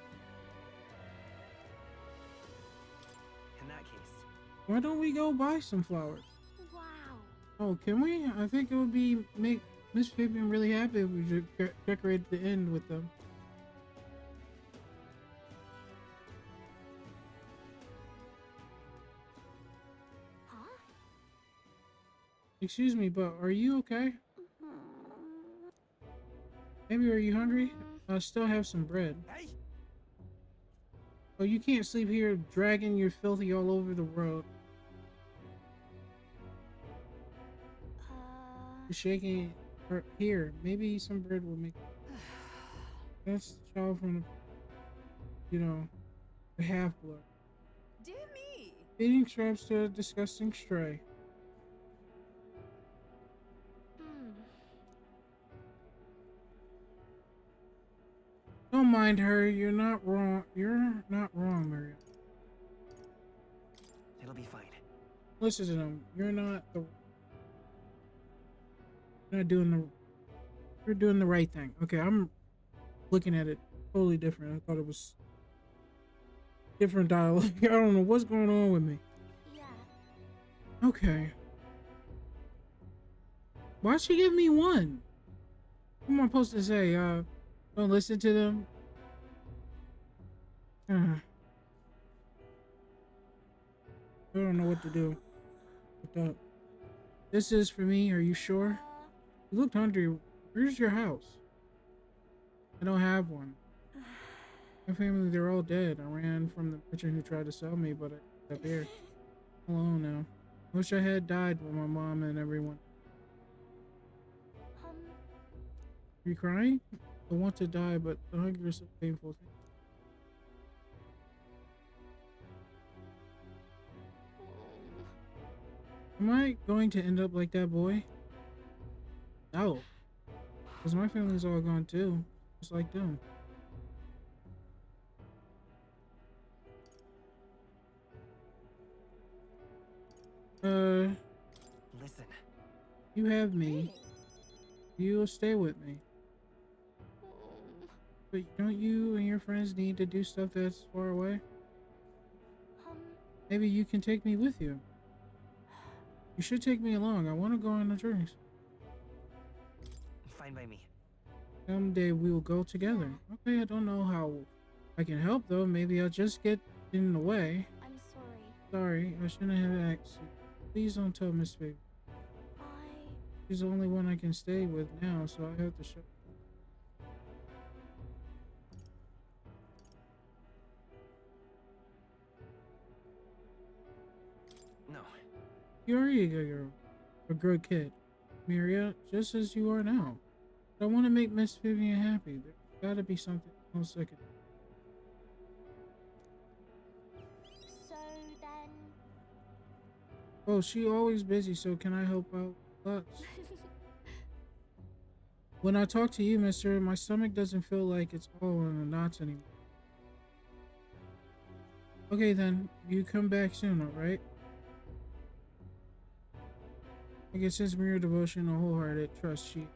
In that case, Why don't we go buy some flowers? Wow. Oh, can we? I think it would be make Miss Fabian really happy if we decorated the end with them. Huh? Excuse me, but are you okay? Maybe are you hungry? I still have some bread. hey, Oh, you can't sleep here dragging your filthy all over the road. You're shaking her here. Maybe some bread will make that's the child from the, you know, the half-blood. Dear me! Feeding scraps to a disgusting stray. Don't mind her. You're not wrong. You're not wrong, Miriam. it'll be fine. Listen to them. You're not the. You're not doing the. You're doing the right thing. Okay, I'm looking at it totally different. I thought it was different dialogue. I don't know what's going on with me. Yeah. Okay. Why'd she give me one? What am I supposed to say? Don't listen to them. I don't know what to do. What the? This is for me. Are you sure? You looked hungry. Where's your house? I don't have one. My family, they're all dead. I ran from the merchant who tried to sell me, but I got here. Alone now. Wish I had died with my mom and everyone. You crying? I want to die, but the hunger is a painful thing. Am I going to end up like that boy? No. Because my family's all gone too. Just like them. Listen. You have me. You'll stay with me. But don't you and your friends need to do stuff that's far away? Maybe you can take me with you. You should take me along. I want to go on the drinks. Fine by me. Someday we will go together. Okay, I don't know how I can help though. Maybe I'll just get in the way. I'm sorry. Sorry, I shouldn't have asked you. Please don't tell Miss Baby. She's the only one I can stay with now, so I have to show. No. You are a good girl. A good kid. Miria, just as you are now. But I want to make Miss Vivian happy. There's gotta be something else I can do. So then... Oh, she always busy, so can I help out? Lots. When I talk to you, mister, my stomach doesn't feel like it's all in the knots anymore. Okay then, you come back soon, alright? I guess since mere devotion and wholehearted trust, she...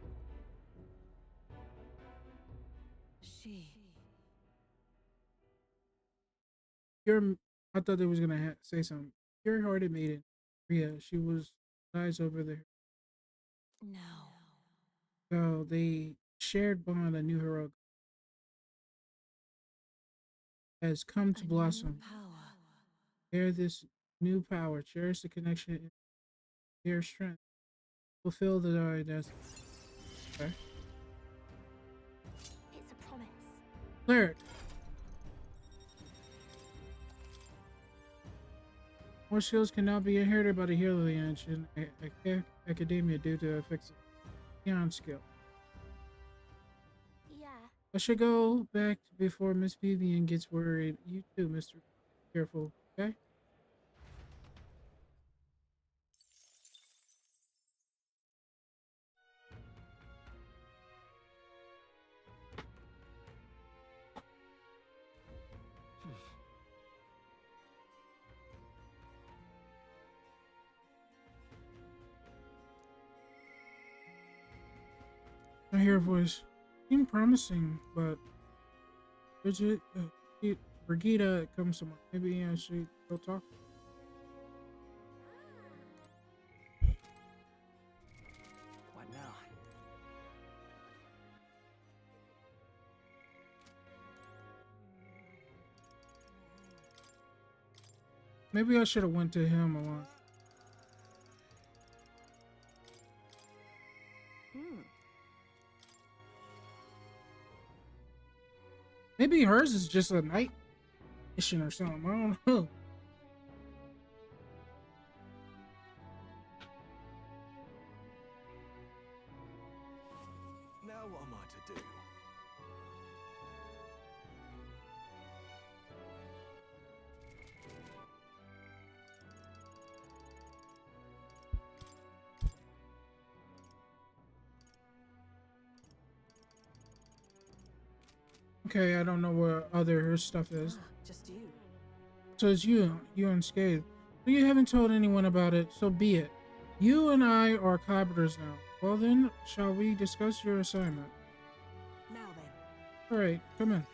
I thought they was gonna say something. Pure-hearted maiden. Ria, she was eyes over there. No. So they shared bond, a new hero has come to blossom. Share this new power, cherish the connection, and their strength. Fulfill the destiny. Okay. It's a promise. Cleric. More skills can now be inherited by the hero lineage in academia due to effects of beyond skill. Yeah. I should go back before Miss Vivian gets worried. You too, Mr. Careful, okay? I hear a voice. Seemed promising, but Brigitta comes to mind. Maybe I should go talk. What now? Maybe I should have went to him alone. Maybe hers is just a night mission or something. I don't know. Now what am I to do? Okay, I don't know what other her stuff is. Just you. So it's you unscathed. But you haven't told anyone about it, so be it. You and I are collaborators now. Well then, shall we discuss your assignment? Now then. Alright, come in.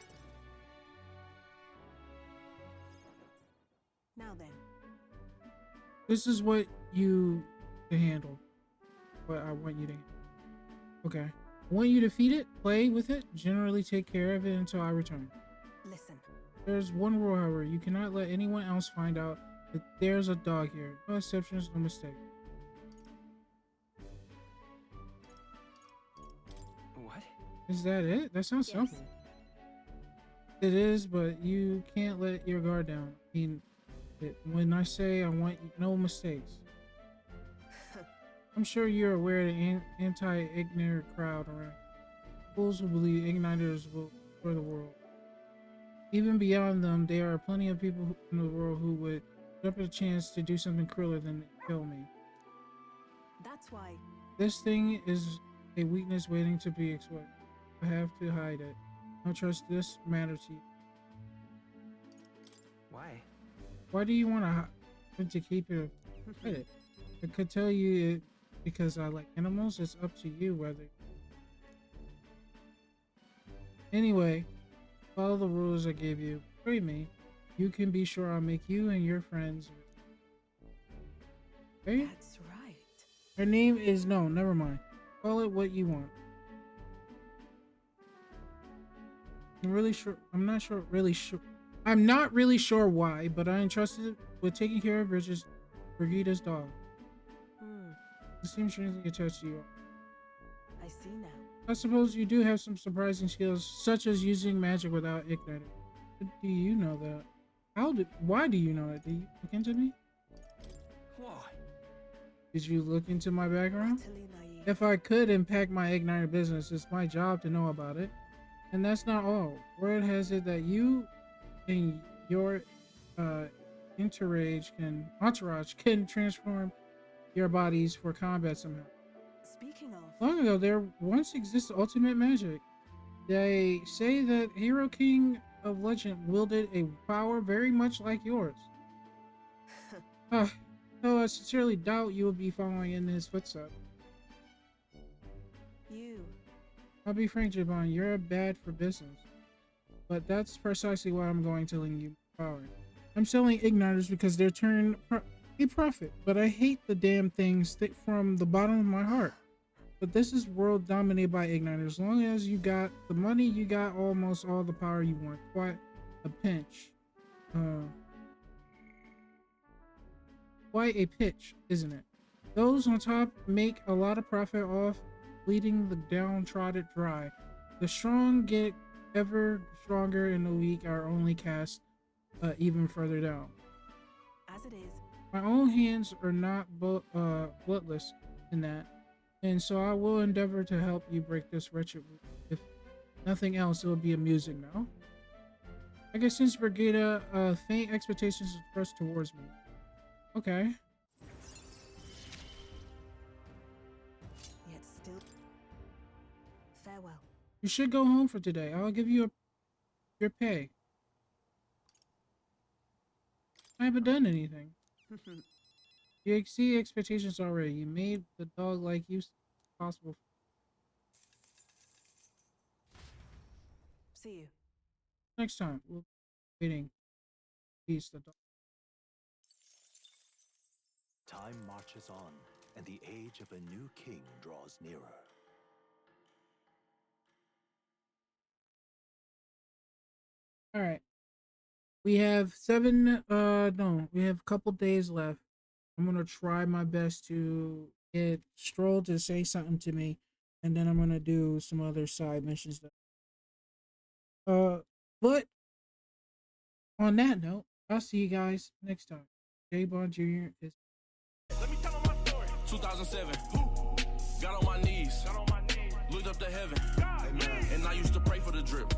Now then. This is what you to handle. What I want you to handle. Okay. I want you to feed it, play with it, generally take care of it until I return. Listen. There's one rule, however. You cannot let anyone else find out that there's a dog here. No exceptions, no mistake. What? Is that it? That sounds simple. It is, but you can't let your guard down. I mean, when I say I want no mistakes. I'm sure you're aware of the anti-ignorant crowd around. fools who believe igniters will destroy the world. Even beyond them, there are plenty of people in the world who would jump at a chance to do something crueler than kill me. That's why. This thing is a weakness waiting to be exploited. I have to hide it. I don't trust this matter to you. Why? Why do you want to keep it hidden? I could tell you it because I like animals. It's up to you whether. Anyway, follow the rules I gave you. Pray me. You can be sure I'll make you and your friends. Okay? That's right. Her name is no, never mind. Call it what you want. I'm not really sure why, but I entrusted with taking care of Brigitta's dog. It seems strangely attached to you. I see now. I suppose you do have some surprising skills, such as using magic without igniting. Do you know that? Why do you know that? Did you look into me? Why? Did you look into my background? If I could impact my igniter business, it's my job to know about it. And that's not all. Word has it that you and your entourage can transform your bodies for combat somehow. Speaking of, Long ago, there once existed ultimate magic. They say that Hero King of Legend wielded a power very much like yours. Though I sincerely doubt you will be following in his footsteps. I'll be frank, Jaybond, you're bad for business. But that's precisely why I'm going to lend you power. I'm selling igniters because they're turning a profit, but I hate the damn things from the bottom of my heart. But this is world dominated by igniters. As long as you got the money, you got almost all the power you want. Quite a pinch. Quite a pitch, isn't it? Those on top make a lot of profit off bleeding the downtrodden dry. The strong get ever stronger and the weak are only cast even further down. As it is. My own hands are not bloodless in that, and so I will endeavor to help you break this wretched root. If nothing else, it will be amusing now. I guess since Brigitta, faint expectations expressed towards me. Okay. Yet still. Farewell. You should go home for today. I'll give you your pay. I haven't done anything. You exceed expectations already. You made the dog like you possible. See you. Next time, we'll be waiting. Peace, the dog. Time marches on, and the age of a new king draws nearer. All right. We have we have a couple days left. I'm going to try my best to get Stroll to say something to me, and then I'm going to do some other side missions. But on that note, I'll see you guys next time. Jaybond Jr. is. Let me tell them my story. 2007. Got on my knees. Looked up to heaven. Amen. And I used to pray for the drip.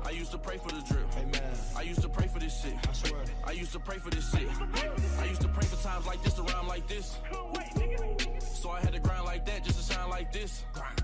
I used to pray for the drip. Amen. I used to pray for this shit. I swear. I used to pray for this shit. I used to pray for times like this, to rhyme like this. So I had to grind like that just to shine like this. Grind.